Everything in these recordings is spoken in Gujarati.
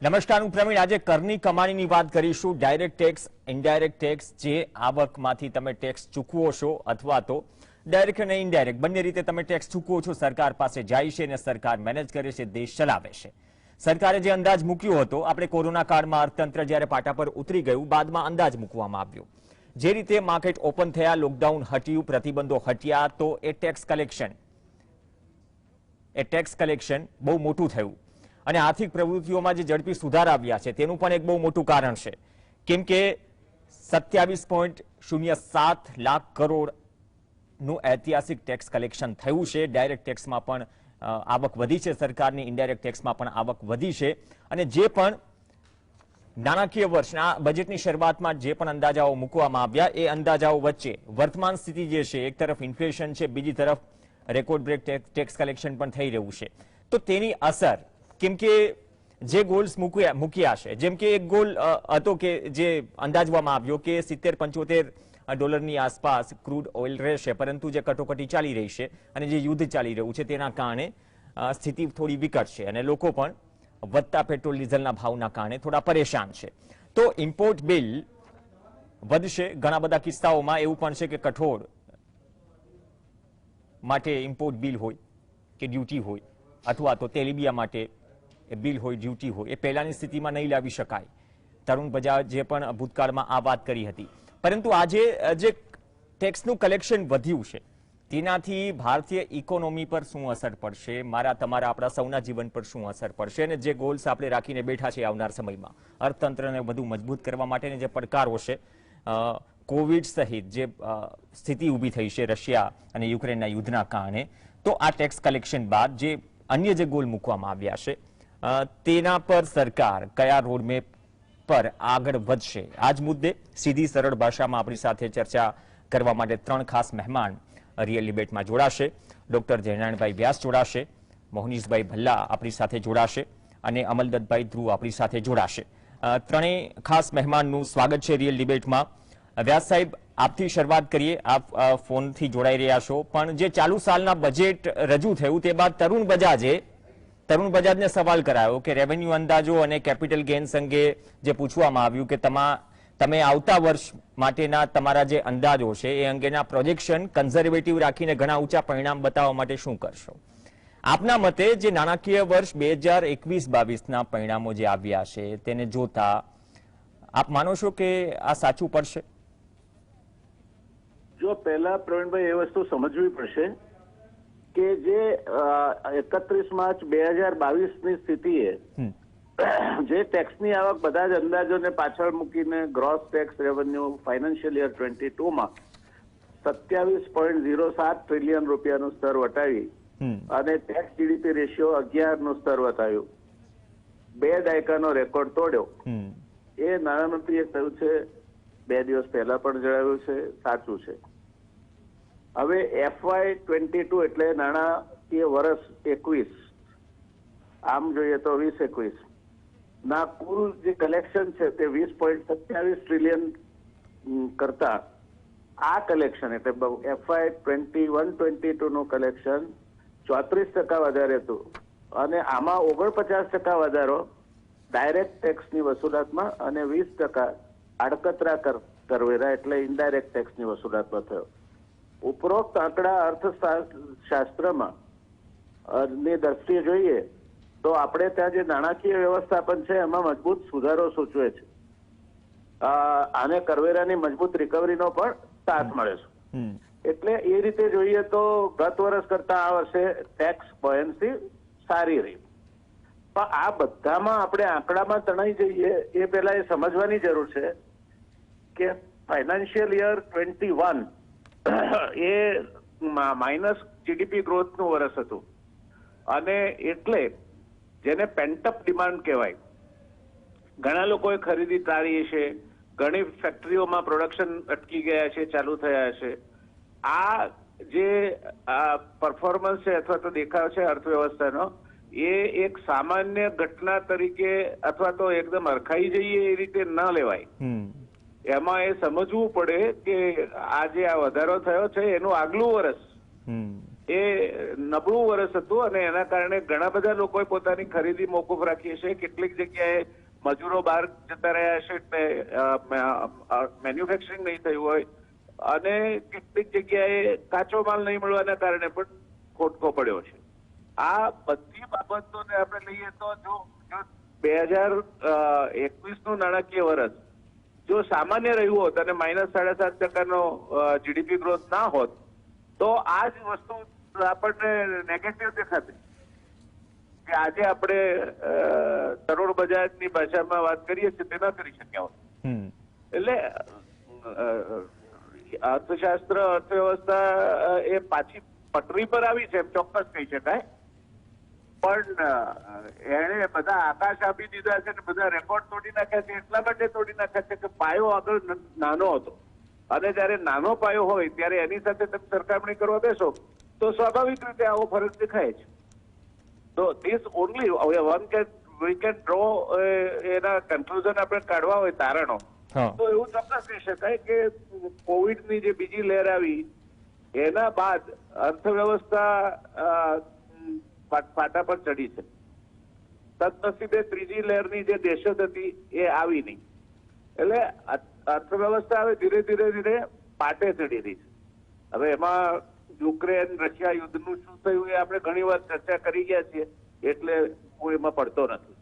નમસ્કાર, હું પ્રવીણ. આજે કરની કમાણીની વાત કરીશું. ડાયરેક્ટ ટેક્સ, ઇનડાયરેક્ટ ટેક્સ, જે આવકમાંથી તમે ટેક્સ ચૂકવો છો અથવા તો ડાયરેક્ટ અને ઇનડાયરેક્ટ બંને રીતે તમે ટેક્સ ચૂકવો છો, સરકાર પાસે જાય છે અને સરકાર મેનેજ કરે છે, દેશ ચલાવે છે. સરકારે જે અંદાજ મૂક્યો હતો, આપણે કોરોના કાળમાં અર્થતંત્ર જ્યારે પાટા પર ઉતરી ગયું, બાદમાં અંદાજ મૂકવામાં આવ્યો. જે રીતે માર્કેટ ઓપન થયા, લોકડાઉન હટ્યું, પ્રતિબંધો હટ્યા, તો એ ટેક્સ કલેક્શન બહુ મોટું થયું. અને આર્થિક પ્રવૃત્તિઓમાં જે ઝડપી સુધાર આવ્યા છે તેનું પણ એક બહુ મોટું કારણ છે. કેમ કે 27.07 લાખ કરોડનું ઐતિહાસિક ટેક્સ કલેક્શન થયું છે. ડાયરેક્ટ ટેક્સમાં પણ આવક વધી છે સરકારની, ઇનડાયરેક્ટ ટેક્સમાં પણ આવક વધી છે. અને જે પણ નાણાકીય વર્ષના બજેટની શરૂઆતમાં જે પણ અંદાજાઓ મૂકવામાં આવ્યા, એ અંદાજાઓ વચ્ચે વર્તમાન સ્થિતિ જે છે, એક તરફ ઇન્ફ્લેશન છે, બીજી તરફ રેકોર્ડ બ્રેક ટેક્સ કલેક્શન પણ થઈ રહ્યું છે. તો તેની અસર, કેમ કે જે ગોલ્સ મૂક્યા છે, જેમ કે એક ગોલ હતો કે જે અંદાજવામાં આવ્યો કે $70-75 આસપાસ ક્રૂડ ઓઇલ રહેશે, પરંતુ જે કટોકટી ચાલી રહી છે અને જે યુદ્ધ ચાલી રહ્યું છે તેના કારણે સ્થિતિ થોડી વિકટ છે અને લોકો પણ વધતા પેટ્રોલ ડીઝલના ભાવના કારણે થોડા પરેશાન છે. તો ઇમ્પોર્ટ બિલ વધશે. ઘણા બધા કિસ્સાઓમાં એવું પણ છે કે કઠોળ માટે ઇમ્પોર્ટ બિલ હોય કે ડ્યુટી હોય, અથવા તો તેલીબિયા માટે બિલ હોય, ડ્યુટી હોય, એ પહેલાની સ્થિતિમાં નહીં લાવી શકાય. તરુણ બજાજ જે પણ ભૂતકાળમાં આ વાત કરી હતી. પરંતુ આજે જે ટેક્સનું કલેક્શન વધ્યું છે તેનાથી ભારતીય ઇકોનોમી પર શું અસર પડશે, મારા તમારા આપણા સૌના જીવન પર શું અસર પડશે, અને જે ગોલ્સ આપણે રાખીને બેઠા છે આવનાર સમયમાં અર્થતંત્રને વધુ મજબૂત કરવા માટેની જે પડકારો છે, કોવિડ સહિત જે સ્થિતિ ઊભી થઈ છે રશિયા અને યુક્રેનના યુદ્ધના કારણે, તો આ ટેક્સ કલેક્શન બાદ જે અન્ય જે ગોલ મૂકવામાં આવ્યા છે તેના પર સરકાર કયા રોડમેપ પર આગળ વધશે, આ જ મુદ્દે સીધી સરળ ભાષામાં આપણી સાથે ચર્ચા કરવા માટે ત્રણ ખાસ મહેમાન રિયલ ડિબેટમાં જોડાશે. ડોક્ટર જયનારાયણભાઈ વ્યાસ જોડાશે, મોહનીશભાઈ ભલ્લા આપણી સાથે જોડાશે અને અમલદત્તભાઈ ધ્રુવ આપણી સાથે જોડાશે. ત્રણેય ખાસ મહેમાનનું સ્વાગત છે રિયલ ડિબેટમાં. વ્યાસ સાહેબ, આપથી શરૂઆત કરીએ. આપ ફોનથી જોડાઈ રહ્યા છો, પણ જે ચાલુ સાલના બજેટ રજૂ થયું તે બાદ તરુણ બજાજને સવાલ કરાયો કે રેવન્યુ અંદાજો અને કેપિટલ ગેન્સ અંગે જે પૂછવામાં આવ્યું કે તમે આવતા વર્ષ માટેના તમારા જે અંદાજો છે એ અંગેના પ્રોજેક્શન કન્ઝર્વેટિવ રાખીને ઘણા ઊંચા પરિણામ બતાવવા માટે શું કરશો? આપના મતે જે નાણાકીય વર્ષ 2021-22ના પરિણામો જે આવ્યા છે તેને જોતા આપ માનો છો કે આ સાચું પડશે? જો પહેલા પ્રવીણભાઈ એ વસ્તુ સમજવી પડશે કે જે 31 માર્ચ 2022ની સ્થિતિએ જે ટેક્સની આવક બધા જ અંદાજોને પાછળ મૂકીને gross tax revenue financial year 22માં 27.07 ટ્રિલિયન રૂપિયાનું સ્તર વટાવી અને ટેક્સ જીડીપી રેશિયો 11નું સ્તર વટાવ્યું, 2 દાયકાનો રેકોર્ડ તોડ્યો. એ નાણામંત્રીએ કહ્યું છે, 2 દિવસ પહેલા પણ જણાવ્યું છે, સાચું છે. હવે FY22 એટલે નાણાકીય વર્ષ 21, આમ જોઈએ તો 20-21 ના કુલ જે કલેક્શન છે તે 20.27 ટ્રિલિયન કરતા આ કલેક્શન એટલે FY21-22 નું કલેક્શન 34% વધારે હતું. અને આમાં 49% વધારો ડાયરેક્ટ ટેક્સની વસૂલાતમાં અને 20% આડકતરા કરવેરા એટલે ઇનડાયરેક્ટ ટેક્સની વસૂલાતમાં થયો. ઉપરોક્ત આંકડા અર્થશાસ્ત્રમાં ની દ્રષ્ટિએ જોઈએ તો આપણે ત્યાં જે નાણાકીય વ્યવસ્થાપન છે એમાં મજબૂત સુધારો સૂચવે છે. આને કરવેરાની મજબૂત રિકવરીનો પણ સાથ મળે છે. એટલે એ રીતે જોઈએ તો ગત વર્ષ કરતા આ વર્ષે ટેક્સ બોયન્સી સારી રહી. પણ આ બધામાં આપણે આંકડામાં તણાઈ જઈએ એ પહેલા એ સમજવાની જરૂર છે કે ફાઇનાન્શિયલ યર 21 એ માઇનસ જીડીપી ગ્રોથનું વર્ષ હતું અને એટલે જેને પેન્ટઅપ ડિમાન્ડ કહેવાય, ઘણા લોકોએ ખરીદી ટાળી છે, ઘણી ફેક્ટરીઓમાં પ્રોડક્શન અટકી ગયા છે, ચાલુ થયા છે. આ જે પરફોર્મન્સ છે અથવા તો દેખાવ છે અર્થવ્યવસ્થાનો, એ એક સામાન્ય ઘટના તરીકે અથવા તો એકદમ અરખાઈ જઈએ એ રીતે ન લેવાય. એમાં એ સમજવું પડે કે આ જે આ વધારો થયો છે એનું આગલું વર્ષ એ નબળું વર્ષ હતું અને એના કારણે ઘણા બધા લોકોએ પોતાની ખરીદી મોકૂફ રાખી છે. કેટલીક જગ્યાએ મજૂરો બહાર જતા રહ્યા છે એટલે મેન્યુફેક્ચરિંગ નહીં થયું હોય અને કેટલીક જગ્યાએ કાચો માલ નહીં મળવાના કારણે પણ ખોટકો પડ્યો છે. આ બધી બાબતોને આપણે લઈએ તો જો 2021 નું નાણાકીય વર્ષ જો સામાન્ય રહ્યું હોત અને -7.5% જીડીપી ગ્રોથ ના હોત તો આ જ વસ્તુ આપણને નેગેટિવ દેખાતી કે આજે આપણે કરોડ બજારની ભાષામાં વાત કરીએ છીએ તે ન કરી શક્યા હોત. એટલે અર્થશાસ્ત્ર અર્થવ્યવસ્થા એ પાછી પટરી પર આવી છે એમ ચોક્કસ કહી શકાય, પણ એને બધા આકાશ આપી દીધા છે ને બધા રેકોર્ડ તોડી નાખ્યા છે. એટલા માટે તોડી નાખ્યા છે કે પાયો આગળ નાનો હતો અને જયારે નાનો પાયો હોય ત્યારે એની સાથે તમે સરખામણી કરવા બેસો તો સ્વાભાવિક રીતે આવો ફરક દેખાય છે. તો this only we can draw એના કન્ક્લુઝન આપણે કાઢવા હોય તારણો તો એવું ચોક્કસ કહી શકાય કે કોવિડની જે બીજી લહેર આવી એના બાદ અર્થવ્યવસ્થા પાટા પર ચડી છે. સદનસીબે ત્રીજી લહેરની જે દહેશત હતી એ આવી નહીં એટલે અર્થવ્યવસ્થા હવે ધીરે ધીરે પાટે ચડી રહી છે. હવે એમાં યુક્રેન રશિયા યુદ્ધનું શું થયું એ આપણે ઘણી વાર ચર્ચા કરી ગયા છીએ એટલે હું એમાં પડતો નથી,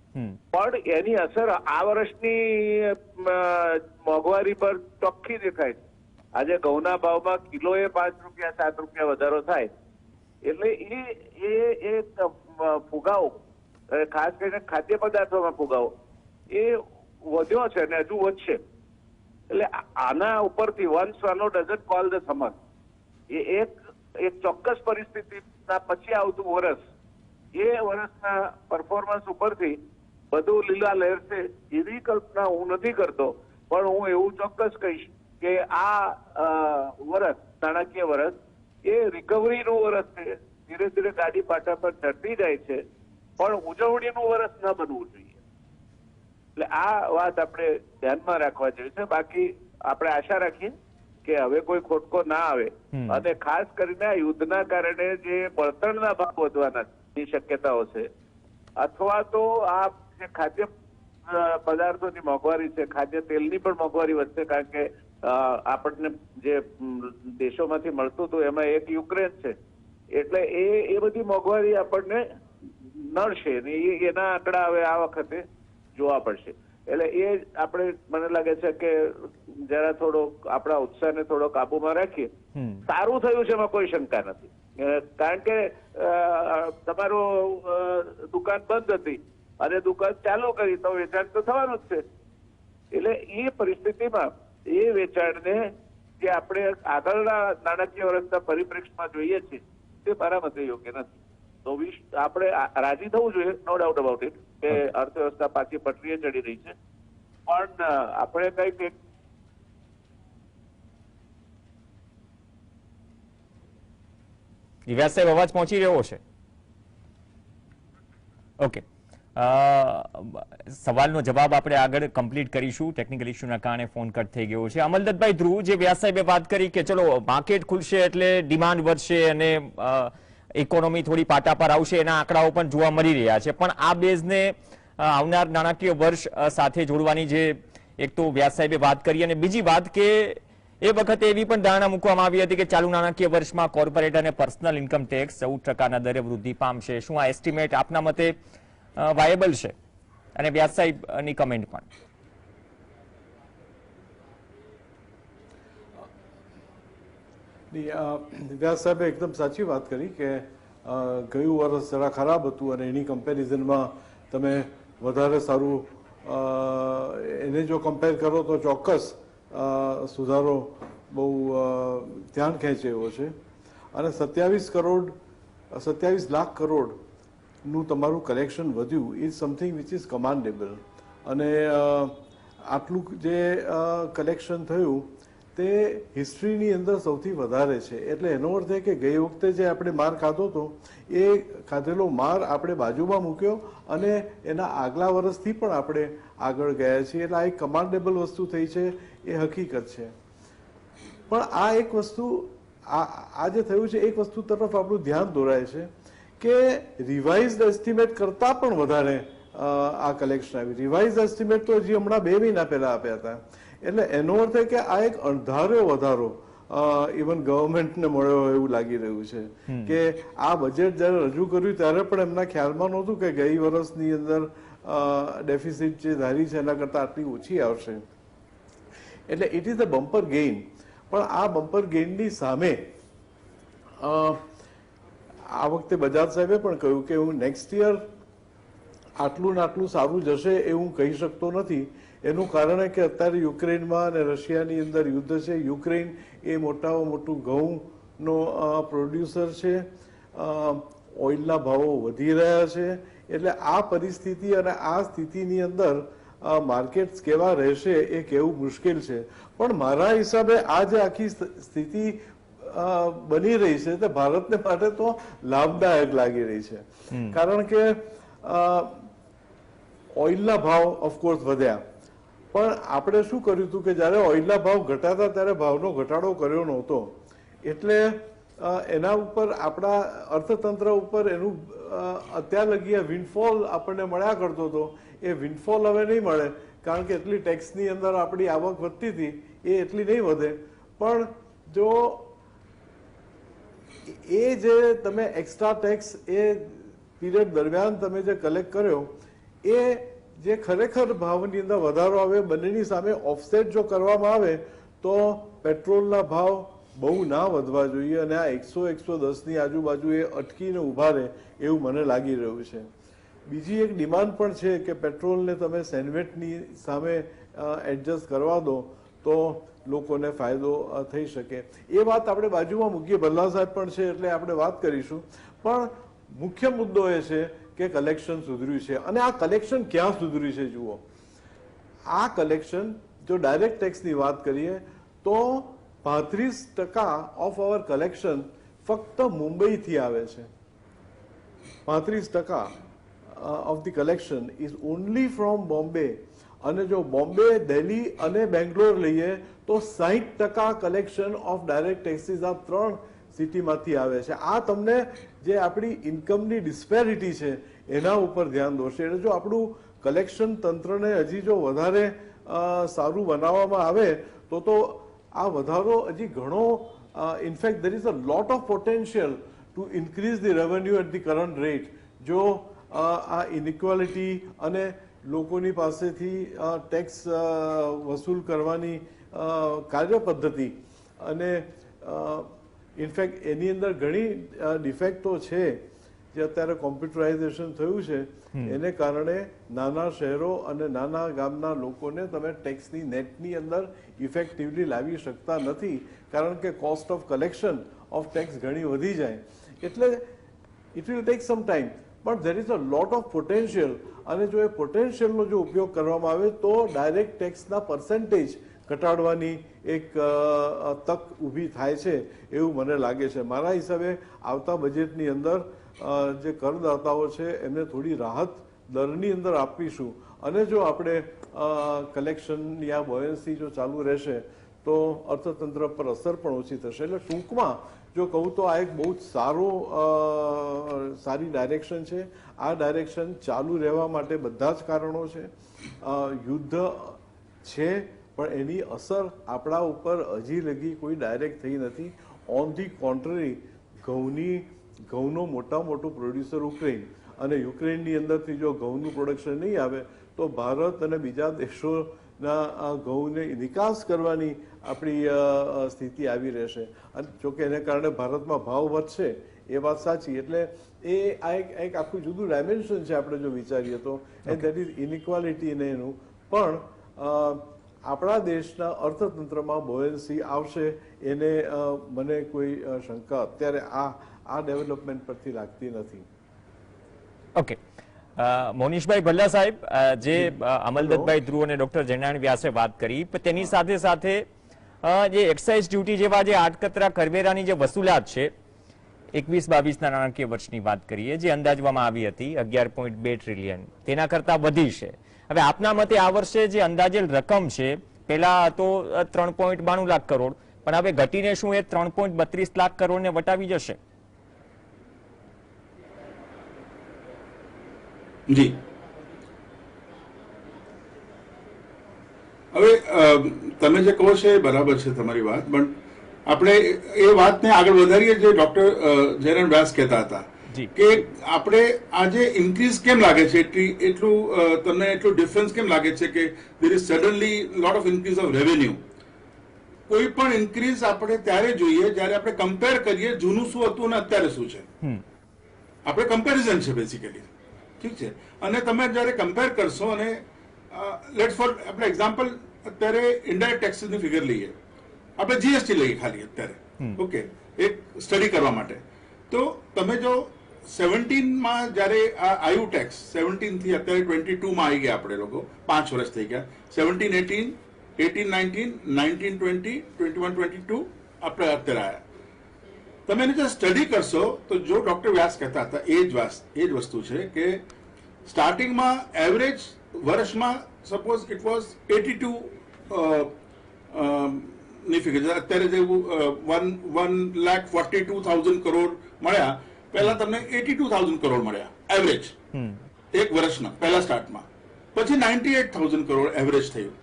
પણ એની અસર આ વર્ષની મોંઘવારી પર ચોખ્ખી દેખાય છે. આજે ઘઉંના ભાવમાં કિલોએ 5 રૂપિયા 7 રૂપિયા વધારો થાય એટલે એ ફુગાવો ખાસ કરીને ખાદ્ય પદાર્થોમાં ફુગાવો એ વધ્યો છે અને હજુ વધશે. એટલે આના ઉપરથી one swallow doesn't call the summer એ એક ચોક્કસ પરિસ્થિતિના પછી આવતું વર્ષ એ વર્ષના પરફોર્મન્સ ઉપરથી બધું લીલા લહેરશે એવી કલ્પના હું નથી કરતો, પણ હું એવું ચોક્કસ કહીશ કે આ વર્ષ નાણાકીય વર્ષ એ રિકવરીનું વર્ષ છે. ધીરે ધીરે ગાડી પાટા પર ચડતી જાય છે પણ ઉજવણીનું વર્ષ ન બનવું જોઈએ. એટલે આ વાત આપણે ધ્યાનમાં રાખવા જેવી છે. બાકી આપણે આશા રાખીએ કે હવે કોઈ ખોટકો ના આવે અને ખાસ કરીને આ યુદ્ધના કારણે જે બળતણના ભાવ વધવાના શક્યતાઓ છે અથવા તો આ જે ખાદ્ય પદાર્થોની મોંઘવારી છે, ખાદ્ય તેલની પણ મોંઘવારી વધશે કારણ કે આપણને જે દેશોમાંથી મળતું હતું એમાં એક યુક્રેન છે એટલે એ બધી મોંઘવારી આપણને નડશે ને એના આંકડા હવે આ વખતે જોવા પડશે. એટલે એ આપણે મને લાગે છે કે જરા થોડો આપણા ઉત્સાહને થોડો કાબુમાં રાખીએ. સારું થયું છે એમાં કોઈ શંકા નથી, કારણ કે તમારો દુકાન બંધ હતી અને દુકાન ચાલુ કરી તો વેચાણ તો થવાનું જ છે. એટલે એ પરિસ્થિતિમાં એ વેચાણને જે આપણે આગળના નાણાકીય વર્ષના પરિપ્રેક્ષમાં જોઈએ છીએ તે મારા મતે યોગ્ય નથી. તો આપણે રાજી થવું જોઈએ, નો ડાઉટ અબાઉટ ઇટ, કે અર્થવ્યવસ્થા પાછી પટરીએ ચડી રહી છે, પણ આપણે કંઈક વ્યાસ સાહેબ અવાજ પહોંચી રહ્યો છે? ઓકે, સવાલનો જવાબ આપણે આગળ કમ્પ્લીટ કરીશું. ટેકનિકલ ઇસ્યુના કારણે ફોન કટ થઈ ગયો છે. અમલદત્તભાઈ ધ્રુવ, જે વ્યાસ સાહેબે વાત કરી કે ચલો માર્કેટ ખુલશે એટલે ડિમાન્ડ વધશે અને ઇકોનોમી થોડી પાટા પર આવશે, એના આંકડાઓ પણ જોવા મળી રહ્યા છે, પણ આ બેઝને આવનાર નાણાકીય વર્ષ સાથે જોડવાની જે એક તો વ્યાસ સાહેબે વાત કરી અને બીજી વાત કે એ વખતે એવી પણ ધારણા મૂકવામાં આવી હતી કે ચાલુ નાણાકીય વર્ષમાં કોર્પોરેટ અને પર્સનલ ઇન્કમ ટેક્સ 14% દરે વૃદ્ધિ પામશે. શું આ એસ્ટિમેટ આપના મતે વાયેબલ છે? અને વ્યાસ સાહેબની કમેન્ટ પણ. વ્યાસ સાહેબે એકદમ સાચી વાત કરી કે ગયું વર્ષ જરા ખરાબ હતું અને એની કમ્પેરિઝનમાં તમે વધારે સારું એને જો કમ્પેર કરો તો ચોક્કસ સુધારો બહુ ધ્યાન ખેંચે એવો છે. અને 27 લાખ કરોડનું તમારું કલેક્શન વધ્યું is something which is commendable. અને આટલું જે કલેક્શન થયું તે હિસ્ટ્રીની અંદર સૌથી વધારે છે. એટલે એનો અર્થ એ કે ગઈ વખતે જે આપણે માર ખાધો હતો એ ખાધેલો માર આપણે બાજુમાં મૂક્યો અને એના આગલા વર્ષથી પણ આપણે આગળ ગયા છીએ. એટલે આ એક કમાન્ડેબલ વસ્તુ થઈ છે, એ હકીકત છે. પણ આ એક વસ્તુ આ જે થયું છે એક વસ્તુ તરફ આપણું ધ્યાન દોરાય છે કે રિવાઇઝડ એસ્ટિમેટ કરતા પણ વધારે આ કલેક્શન આવ્યું. રિવાઇઝ એસ્ટિમેટ તો હજી હમણાં 2 મહિના પહેલા આપ્યા હતા. એટલે એનો અર્થ એ કે આ એક અણધાર્યો વધારો ઇવન ગવર્મેન્ટને મળ્યો હોય એવું લાગી રહ્યું છે કે આ બજેટ જયારે રજૂ કર્યું ત્યારે પણ એમના ખ્યાલમાં નહોતું કે ગઈ વર્ષની અંદર ડેફિસિટ જે ધારી છે એના કરતા આટલી ઓછી આવશે. એટલે it is a bumper gain. પણ આ બમ્પર ગેઇનની સામે આ વખતે બજાજ સાહેબે પણ કહ્યું કે હું નેક્સ્ટ યર આટલું ને આટલું સારું જશે એ હું કહી શકતો નથી. એનું કારણ કે અત્યારે યુક્રેનમાં અને રશિયાની અંદર યુદ્ધ છે. યુક્રેન એ મોટામાં મોટું ઘઉંનો પ્રોડ્યુસર છે. ઓઇલના ભાવો વધી રહ્યા છે. એટલે આ પરિસ્થિતિ અને આ સ્થિતિની અંદર માર્કેટ્સ કેવા રહેશે એ કહેવું મુશ્કેલ છે. પણ મારા હિસાબે આ જે આખી સ્થિતિ બની રહી છે તે ભારતને માટે તો લાભદાયક લાગી રહી છે. કારણ કે ઓઇલના ભાવ ઓફકોર્સ વધ્યા, પણ આપણે શું કર્યું હતું કે જયારે ઓઇલના ભાવ ઘટાતા ત્યારે ભાવનો ઘટાડો કર્યો નહોતો. એટલે એના ઉપર આપણા અર્થતંત્ર ઉપર એનું અત્યાર લગી વિન્ડફોલ આપણને મળ્યા કરતો હતો. એ વિન્ડફોલ હવે નહીં મળે કારણ કે એટલી ટેક્સની અંદર આપણી આવક વધતી હતી એ એટલી નહીં વધે. પણ જો એ જે તમે એક્સ્ટ્રા ટેક્સ એ પીરિયડ દરમિયાન તમે જે કલેક્ટ કર્યો એ જે ખરેખર ભાવની અંદર વધારો આવે બંનેની સામે ઓફસેટ જો કરવામાં આવે તો પેટ્રોલના ભાવ બહુ ના વધવા જોઈએ અને આ 100-110ની આજુબાજુ એ અટકીને ઉભા રહે એવું મને લાગી રહ્યું છે. બીજી એક ડિમાન્ડ પણ છે કે પેટ્રોલને તમે સેન્ડવેટની સામે એડજસ્ટ કરવા દો તો લોકોને ફાયદો થઈ શકે. એ વાત આપણે બાજુમાં મૂકીએ. ભલ્લા સાહેબ પણ છે એટલે આપણે વાત કરીશું. પણ મુખ્ય મુદ્દો એ છે કે કલેક્શન સુધર્યું છે. અને આ કલેક્શન ક્યાં સુધર્યું છે જુઓ. આ કલેક્શન જો ડાયરેક્ટ ટેક્સની વાત કરીએ તો 35% ઓફ અવર કલેક્શન ફક્ત મુંબઈથી આવે છે. 35% of the collection is only from Bombay. અને જો બોમ્બે, દિલ્હી અને બેંગ્લોર લઈએ તો 60% કલેક્શન ઓફ ડાયરેક્ટ ટેક્સીસ આ 3 સિટીમાંથી આવે છે. આ તમને જે આપણી ઇન્કમની ડિસ્પેરિટી છે એના ઉપર ધ્યાન દોરશે. એટલે જો આપણું કલેક્શન તંત્રને હજી જો વધારે સારું બનાવવામાં આવે તો આ વધારો હજી ઘણો in fact there is a lot of potential to increase the revenue at the current rate. જો આ ઇનઇક્વાલિટી અને લોકોની પાસેથી ટેક્સ વસૂલ કરવાની કાર્યપદ્ધતિ અને ઇનફેક્ટ એની અંદર ઘણી ડિફેક્ટો છે જે અત્યારે કોમ્પ્યુટરાઇઝેશન થયું છે એને કારણે નાના શહેરો અને નાના ગામના લોકોને તમે ટેક્સની નેટની અંદર ઇફેક્ટિવલી લાવી શકતા નથી કારણ કે cost of collection of tax ઘણી વધી જાય. એટલે it will take some time પણ there is a lot of potential. અને જો એ પોટેન્શિયલનો જો ઉપયોગ કરવામાં આવે તો ડાયરેક્ટ ટેક્સના પર્સન્ટેજ ઘટાડવાની એક તક ઊભી થાય છે એવું મને લાગે છે. મારા હિસાબે આવતા બજેટની અંદર જે કરદાતાઓ છે એમને થોડી રાહત દરની અંદર આપીશું. અને જો આપણે કલેક્શનની આ બોયન્સી જો ચાલુ રહેશે તો અર્થતંત્ર પર અસર પણ ઓછી થશે. એટલે ટૂંકમાં જો કહું તો આ એક બહુ જ સારી ડાયરેક્શન છે. આ ડાયરેક્શન ચાલુ રહેવા માટે બધા જ કારણો છે. યુદ્ધ છે પણ એની અસર આપણા ઉપર હજી લગી કોઈ ડાયરેક્ટ થઈ નથી. ઓન ધી કોન્ટ્રરી ઘઉંનો મોટું પ્રોડ્યુસર યુક્રેન અને યુક્રેનની અંદરથી જો ઘઉંનું પ્રોડક્શન નહીં આવે તો ભારત અને બીજા દેશોના ઘઉંને નિકાસ કરવાની આપણી સ્થિતિ આવી રહેશે. અને જોકે એને કારણે ભારતમાં ભાવ વધશે એ વાત સાચી. એટલે એ આ એક આખું જુદું ડાયમેન્શન છે આપણે જો વિચારીએ તો. એન્ડ દેટ ઇઝ ઇનઇક્વાલિટી ને એનું પણ આપણા દેશના અર્થતંત્રમાં બોયન્સી આવશે એને મને કોઈ શંકા અત્યારે આ ડેવલપમેન્ટ પરથી લાગતી નથી. ઓકે, મોનીશભાઈ ભલ્લા સાહેબ, જે અમલદત્તભાઈ ધ્રુવ અને ડોક્ટર જયનારાયણ વ્યાસે વાત કરી તેની સાથે સાથે જે એક્સાઇઝ ડ્યુટી જેવા જે આડકતરા કરવેરાની જે વસૂલાત છે 21-22 નાણાકીય વર્ષની વાત કરીએ જે અંદાજવામાં આવી હતી 11.2 ટ્રિલિયન તેના કરતા વધી છે. હવે આપના મતે આ વર્ષે જે અંદાજેલ રકમ છે, પહેલા તો 3.92 લાખ કરોડ, પણ હવે ઘટીને શું એ 3.32 લાખ કરોડને વટાવી જશે? જી, હવે તમે જે કહો છો એ બરાબર છે તમારી વાત, પણ આપણે એ વાતને આગળ વધારીએ જે ડોક્ટર જયરામ વ્યાસ કહેતા હતા કે આપણે આજે ઇન્ક્રીઝ કેમ લાગે છે, એટલું તમને એટલું ડિફરન્સ કેમ લાગે છે કે there is suddenly lot of increase of revenue. કોઈ પણ ઇન્ક્રીઝ આપણે ત્યારે જોઈએ જ્યારે આપણે કમ્પેર કરીએ જૂનું શું હતું અને અત્યારે શું છે. આપણે કમ્પેરિઝન છે બેસિકલી, ઠીક છે. અને તમે જ્યારે કમ્પેર કરશો અને લેટ્સ ફોર આપણે એક્ઝામ્પલ અત્યારે ઇનડાયરેક્ટ ટેક્સીસની ફિગર લઈએ, આપણે જીએસટી લઈએ ખાલી અત્યારે, ઓકે, એક સ્ટડી કરવા માટે. તો તમે જો 17માં જ્યારે આ આવ્યું ટેક્સ, 17 થી અત્યારે 22માં આવી ગયા આપણે લોકો, 5 વર્ષ થઈ ગયા, 17, 18, 18, 19, 19, 20, 21, 22 આપણે અત્યારે આવ્યા. તમે એને જો સ્ટડી કરશો તો જો ડોક્ટર વ્યાસ કહેતા હતા એ જ વસ્તુ છે કે સ્ટાર્ટિંગમાં એવરેજ વર્ષમાં સપોઝ ઇટ વોઝ 82 ની ફિગર, અત્યારે જેવું 1,42,000 કરોડ મળ્યા, પહેલા તમને 82,000 કરોડ મળ્યા એવરેજ એક વર્ષના પહેલા સ્ટાર્ટમાં. પછી 98,000 કરોડ એવરેજ થયું,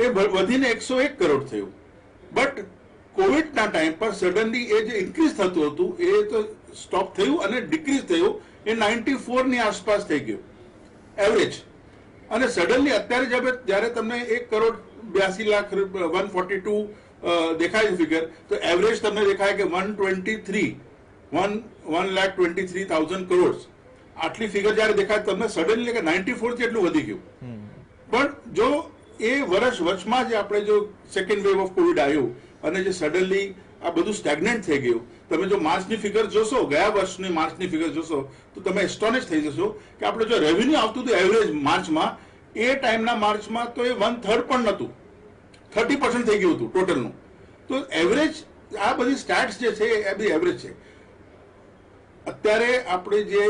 એ વધીને 101 કરોડ થયું. બટ કોવિડના ટાઈમ પર સડનલી એ જે ઇન્ક્રીઝ થતું હતું એ તો સ્ટોપ થયું અને ડિક્રીઝ થયું, એ 94 ની આસપાસ થઈ ગયું એવરેજ. અને સડનલી અત્યારે જ્યારે તમને 1,82,00,142 દેખાય છે ફિગર, તો એવરેજ તમને દેખાય કે 1,23,000 કરોડ. આટલી ફિગર જ્યારે દેખાય તમને સડનલી કે 94 થી એટલું વધી ગયું. પણ જો એ વચમાં જે આપણે જો સેકન્ડ વેવ ઓફ કોવિડ આવ્યું અને જે સડનલી આ બધું સ્ટેગ્નન્ટ થઈ ગયું, તમે જો માર્ચની ફિગર જોશો, ગયા વર્ષની માર્ચની ફિગર જોશો તો તમે એસ્ટોનિશ થઈ જશો કે આપણે જો રેવન્યુ આવતું હતું એવરેજ માર્ચમાં, એ ટાઈમના માર્ચમાં તો એ 1/3 પણ નહોતું, 30% થઈ ગયું હતું ટોટલનું. તો એવરેજ આ બધી સ્ટેટ્સ જે છે એ બધી એવરેજ છે. અત્યારે આપણે જે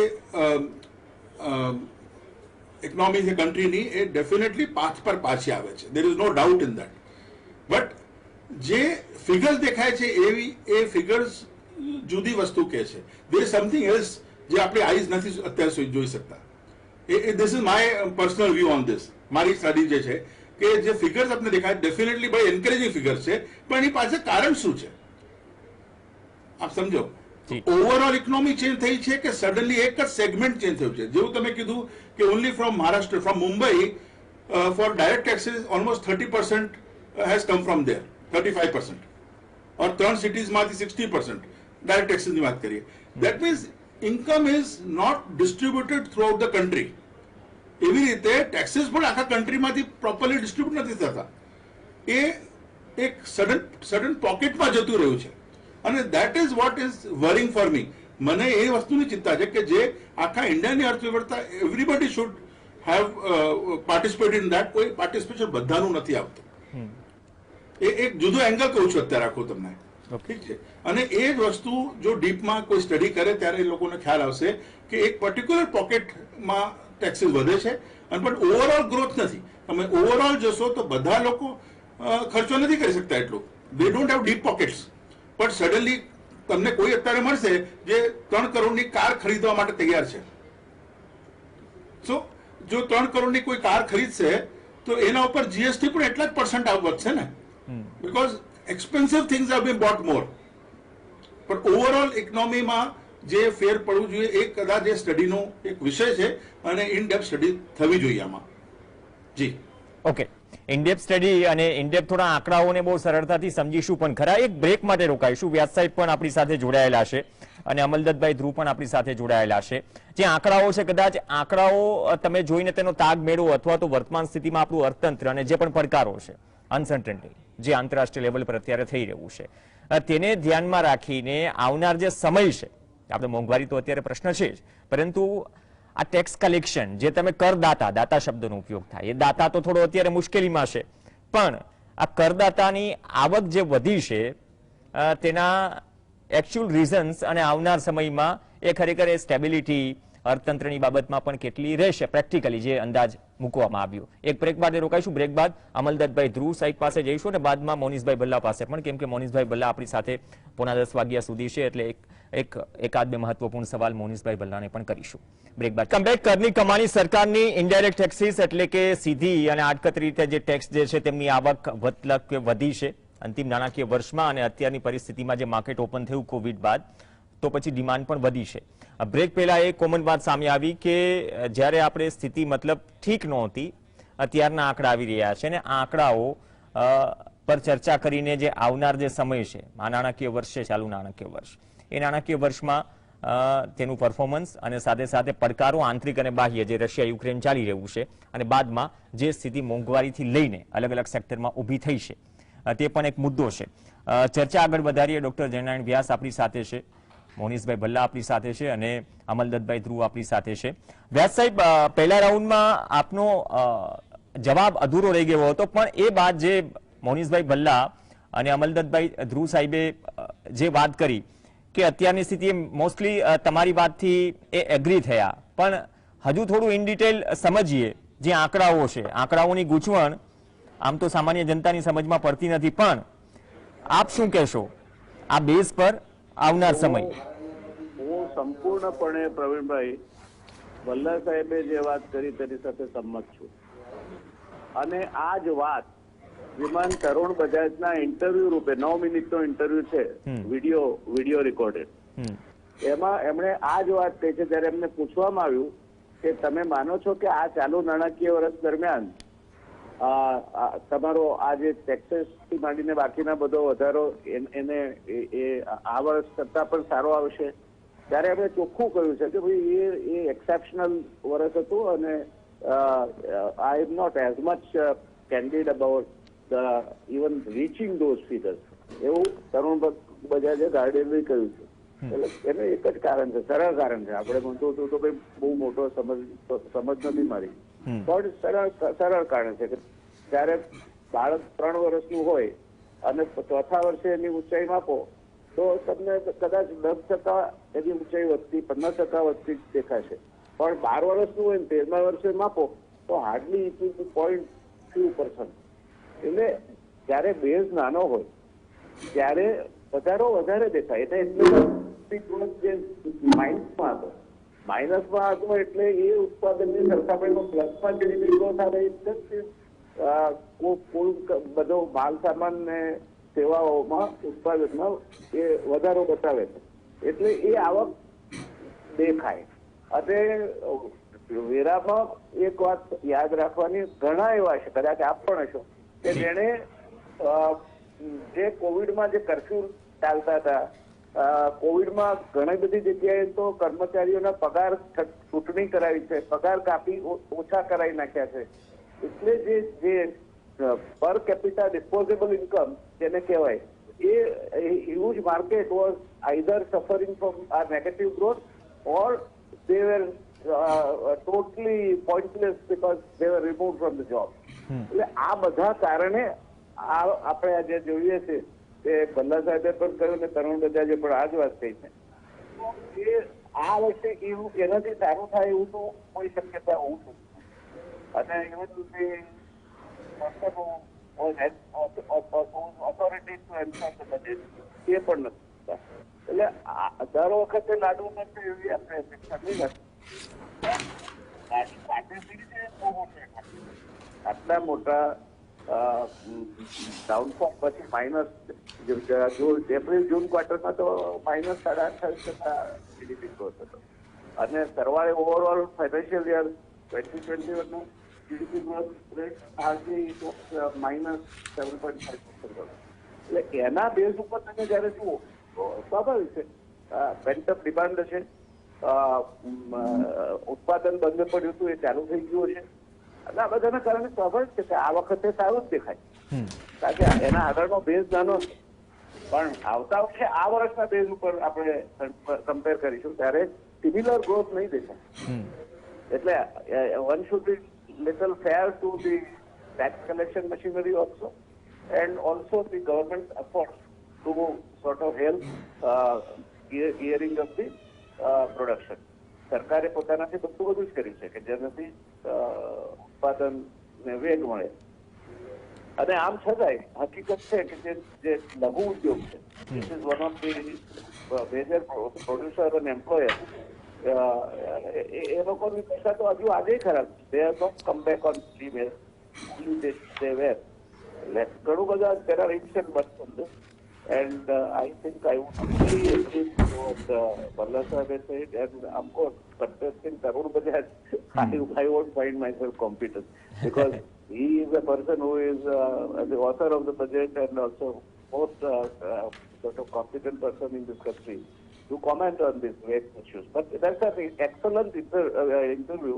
ઇકોનોમી છે કન્ટ્રીની એ ડેફિનેટલી પાથ પર પાછી આવે છે, there is no doubt in that. But જે ફિગર્સ દેખાય છે એ ફિગર્સ જુદી વસ્તુ કે છે. દેર ઇઝ સમથિંગ એલ્સ જે આપણે આઈઝ નથી અત્યારે સુધી જોઈ શકતા. This is my personal view on this. મારી સ્ટડી જે છે કે જે ફિગર્સ આપણે દેખાય ડેફિનેટલી બહુ એન્કરેજિંગ ફિગર્સ છે, પણ એની પાછળ કારણ શું છે આપ સમજો. ઓવરઓલ ઇકોનોમી ચેન્જ થઈ છે કે સડનલી એક જ સેગમેન્ટ ચેન્જ થયું છે? જેવું તમે કીધું કે only from Maharashtra, from Mumbai for direct taxes almost 30% has come from there, 35%, or 3 સિટીઝમાંથી 60% ડાયરેક્ટ ટેક્સીસની વાત કરીએ. That means income is not distributed throughout the country. એવી રીતે ટેક્સીસ પણ આખા કન્ટ્રીમાંથી પ્રોપરલી ડિસ્ટ્રીબ્યુટ નથી થતા. એ એક સડન પોકેટમાં જતું રહ્યું છે. અને that is what is worrying for me. મને એ વસ્તુની ચિંતા છે કે જે આખા ઇન્ડિયાની અર્થવ્યવસ્થા, everybody should have participate in that. કોઈ પાર્ટિસિપેશન બધાનું નથી આવતું. એ એક જુદો એંગલ કહું છું અત્યારે આખું તમને, ઠીક છે. અને એ જ વસ્તુ જો ડીપમાં કોઈ સ્ટડી કરે ત્યારે એ લોકોને ખ્યાલ આવશે કે એક પર્ટિક્યુલર પોકેટમાં ટેક્સીસ વધે છે અને પણ ઓવરઓલ ગ્રોથ નથી. તમે ઓવરઓલ જોશો તો બધા લોકો ખર્ચો નથી કરી શકતા એટલું, દે ડોન્ટ હેવ ડીપ પોકેટ્સ. પણ સડનલી તમને કોઈ અત્યારે મળશે જે 3 કરોડની કાર ખરીદવા માટે તૈયાર છે. સો જો 3 કરોડની કોઈ કાર ખરીદશે તો એના ઉપર જીએસટી પણ એટલા જ % વધશે ને, because expensive things have been bought more. પણ ઓવરઓલ ઇકોનોમીમાં જે ફેર પડવું જોઈએ એ કદાચ એ સ્ટડીનો એક વિષય છે અને ઇન ડેપ્થ સ્ટડી થવી જોઈએ આમાં. જી ઓકે, ઇનડેપ્થ સ્ટડી અને ઇનડેપ્થ થોડા આંકડાઓને બહુ સરળતાથી સમજીશું, પણ ખરા એક બ્રેક માટે રોકાઈશું. વ્યાસ સાહેબ પણ આપણી સાથે જોડાયેલા છે અને અમલદત્તભાઈ ધ્રુવ પણ આપણી સાથે જોડાયેલા છે. જે આંકડાઓ છે, કદાચ આંકડાઓ તમે જોઈને તેનો તાગ મેળવો અથવા તો વર્તમાન સ્થિતિમાં આપણું અર્થતંત્ર અને જે પણ પડકારો છે, અનસર્ટનિટી જે આંતરરાષ્ટ્રીય લેવલ પર અત્યારે થઈ રહ્યું છે, તેને ધ્યાનમાં રાખીને આવનાર જે સમય છે, આપણે મોંઘવારી તો અત્યારે પ્રશ્ન છે જ, પરંતુ આ ટેક્સ કલેક્શન જે તમે દાતા શબ્દનો ઉપયોગ થાય, એ દાતા તો થોડો અત્યારે મુશ્કેલીમાં છે, પણ આ કરદાતાની આવક જે વધી છે તેના એકચ્યુઅલ રીઝન્સ અને આવનાર સમયમાં એ ખરેખર એ સ્ટેબિલિટી અર્થતંત્રની બાબતમાં પણ કેટલી રહેશે પ્રેક્ટિકલી જે અંદાજ મૂકવામાં આવ્યો. એક બ્રેક બાદ રોકાઈશું. બ્રેક બાદ અમલદત્તભાઈ ધ્રુવ સાહેબ પાસે જઈશું અને બાદમાં મોનીષભાઈ ભલ્લા પાસે પણ, કેમ કે મોનીષભાઈ ભલ્લા આપણી સાથે 9:45 વાગ્યા સુધી છે, એટલે એકાદ બે મહત્વપૂર્ણ સવાલ મોનીષભાઈ ભલ્લાને પણ કરીશું. બ્રેક બાદ કમબેક. કરની કમાણી સરકારની ઇનડાયરેક્ટ ટેક્સીસ એટલે કે સીધી અને આડકતરી રીતે જે ટેક્સ જે છે તેમની આવક વધી છે અંતિમ નાણાકીય વર્ષમાં, અને અત્યારની પરિસ્થિતિમાં જે માર્કેટ ઓપન થયું કોવિડ બાદ, તો પછી ડિમાન્ડ પણ વધી છે. બ્રેક પહેલા એ કોમન વાત સામે આવી કે જ્યારે આપણે સ્થિતિ મતલબ ઠીક નહોતી, અત્યારના આંકડા આવી રહ્યા છે, અને આ આંકડાઓ પર ચર્ચા કરીને જે આવનાર જે સમય છે, આ નાણાકીય વર્ષ છે, ચાલુ નાણાકીય વર્ષ, એ નાણાકીય વર્ષમાં તેનું પરફોર્મન્સ અને સાથે સાથે પડકારો આંતરિક અને બાહ્ય જે રશિયા યુક્રેન ચાલી રહ્યું છે, અને બાદમાં જે સ્થિતિ મોંઘવારીથી લઈને અલગ અલગ સેક્ટરમાં ઊભી થઈ છે, તે પણ એક મુદ્દો છે. ચર્ચા આગળ વધારીએ. ડોક્ટર જયનારાયણ વ્યાસ આપણી સાથે છે, મોનીષભાઈ ભલ્લા આપણી સાથે છે, અને અમલદત્તભાઈ ધ્રુવ આપણી સાથે છે. વ્યાસ સાહેબ, પહેલા રાઉન્ડમાં આપનો જવાબ અધૂરો રહી ગયો હતો, પણ એ બાદ જે મોનીષભાઈ ભલ્લા અને અમલદત્તભાઈ ધ્રુવ સાહેબે જે વાત કરી કે અત્યારની સ્થિતિ, મોસ્ટલી તમારી વાતથી એ એગ્રી થયા, પણ હજુ થોડું ઇન ડિટેલ સમજીએ જે આંકડાઓ છે. આંકડાઓની ગૂંચવણ આમ તો સામાન્ય જનતાની સમજમાં પડતી નથી, પણ આપ શું કહેશો આ બેઝ પર આવનાર સમય? હું સંપૂર્ણપણે પ્રવીણભાઈ ભલ્લા સાહેબે જે વાત કરી તેની સાથે સંમત છું, અને આ જ વાત વિમાન તરુણ બજાજના ઇન્ટરવ્યુ રૂપે 9 મિનિટનો ઇન્ટરવ્યુ છે, વિડીયો રેકોર્ડેડ, એમાં એમણે આ જ વાત કહી છે. જ્યારે એમને પૂછવામાં આવ્યું કે તમે માનો છો કે આ ચાલુ નાણાકીય વર્ષ દરમિયાન તમારો આ જે ટેક્સેસ થી માંડીને બાકીના બધો વધારો એને આ વર્ષ કરતા પણ સારો આવશે, ત્યારે એમણે ચોખ્ખું કહ્યું છે કે ભાઈ એ એક્સેપ્શનલ વર્ષ હતું, અને I am not as much candid about even reaching those figures, એવું તરુણ બજાજે ગાર્ડેનલી કહ્યું છે. એટલે એનું એક જ કારણ છે, સરળ કારણ છે. આપણે બનતું હતું તો ભાઈ બહુ મોટો સમજ નથી મારી, પણ સરળ કારણ છે કે જયારે બાળક 3 વર્ષનું હોય અને ચોથા વર્ષે એની ઊંચાઈ માપો તો તમને કદાચ 10% એની ઊંચાઈ વધતી, 15% વધતી દેખાશે, પણ 12 વર્ષનું હોય ને 13મા વર્ષે માપો તો હાર્ડલી ઇટ વિલ બી 0.2%. એટલે જયારે બેઝ નાનો હોય ત્યારે વધારો વધારે દેખાય. એટલે જે માઇનસમાં હતો, એટલે એ ઉત્પાદનની સરખામણીમાં પ્લસમાં જીડીપી ગ્રોથ આવે, કુલ બધો માલ સામાન ને સેવાઓમાં ઉત્પાદનમાં એ વધારો બતાવે છે, એટલે એ આવક દેખાય. અને વેરામાં એક વાત યાદ રાખવાની, ઘણા એવા છે, કદાચ આપ પણ હશો, કે જેને જે કોવિડમાં જે કર્ફ્યુ ચાલતા હતા, કોવિડમાં ઘણી બધી જગ્યાએ તો કર્મચારીઓના પગાર ચૂંટણી કરાવી છે, પગાર કાપી ઓછા કરાવી નાખ્યા છે. એટલે જે પર કેપિટા ડિસ્પોઝેબલ ઇન્કમ જેને કહેવાય, a huge market was either suffering from આ negative growth or they were totally pointless because they were removed from the job. એટલે આ બધા કારણે આપણે આજે જોઈએ છે કે ભલ્લા સાહેબે પણ કહ્યું ને તરુણ બજાજે પણ આ જ વાત કહી છે કે આ વર્ષે એવું એનાથી સારું થાય એવું તો કોઈ શક્યતા હોવું નથી. અને authority to enforce the budget એ પણ નથી. એટલે દર વખતે લાડુ નથી એવી આપણે અપેક્ષા નહીં રાખી. આટલા મોટા ડાઉનફોલ પછી માઇનસ, એપ્રિલ જૂન ક્વાર્ટરમાં તો -8.5% જીડીપી ગ્રોથ હતો, અને સરવાળે overall financial year 2021 GDP growth rate hardly -7.5%. એટલે એના બેઝ ઉપર તમે જયારે જુઓ તો સ્વાભાવિક છે પેન્ટઅપ ડિમાન્ડ છે, ઉત્પાદન બંધ પડ્યું હતું એ ચાલુ થઈ ગયું છે, અને આ બધાના કારણે સ્વાભાવિક છે કે આ વખતે સારું જ દેખાય, કારણ કે એના આગળનો બેઝ નાનો છે. પણ આવતા વર્ષે આ વર્ષના બેઝ ઉપર આપણે કમ્પેર કરીશું ત્યારે સિમિલર ગ્રોથ નહીં દેખાય. એટલે one should be little fair to the tax collection machinery also, and also the government effort to sort of help gearing of the production. સરકારે પોતાનાથી બધું જ કર્યું છે કે જેનાથી ઉત્પાદન ને વેગ મળે. અને આમ છતાંય હકીકત છે કે જે લઘુ ઉદ્યોગ છે, this is one of the major producer અને એમ્પ્લોયર, એ લોકોની પૈસા તો હજુ આજે ખરાબ છે. They are not come back on they were. ઘણું બધા there are ifs and buts on this. And I think I would really agree with what Balla Sahib has said. And of course, contesting Tarun Bajaj, I won't find myself competent because he is a person who is the author of the budget and also most sort of competent person in this country to comment on these various issues. But that's an excellent interview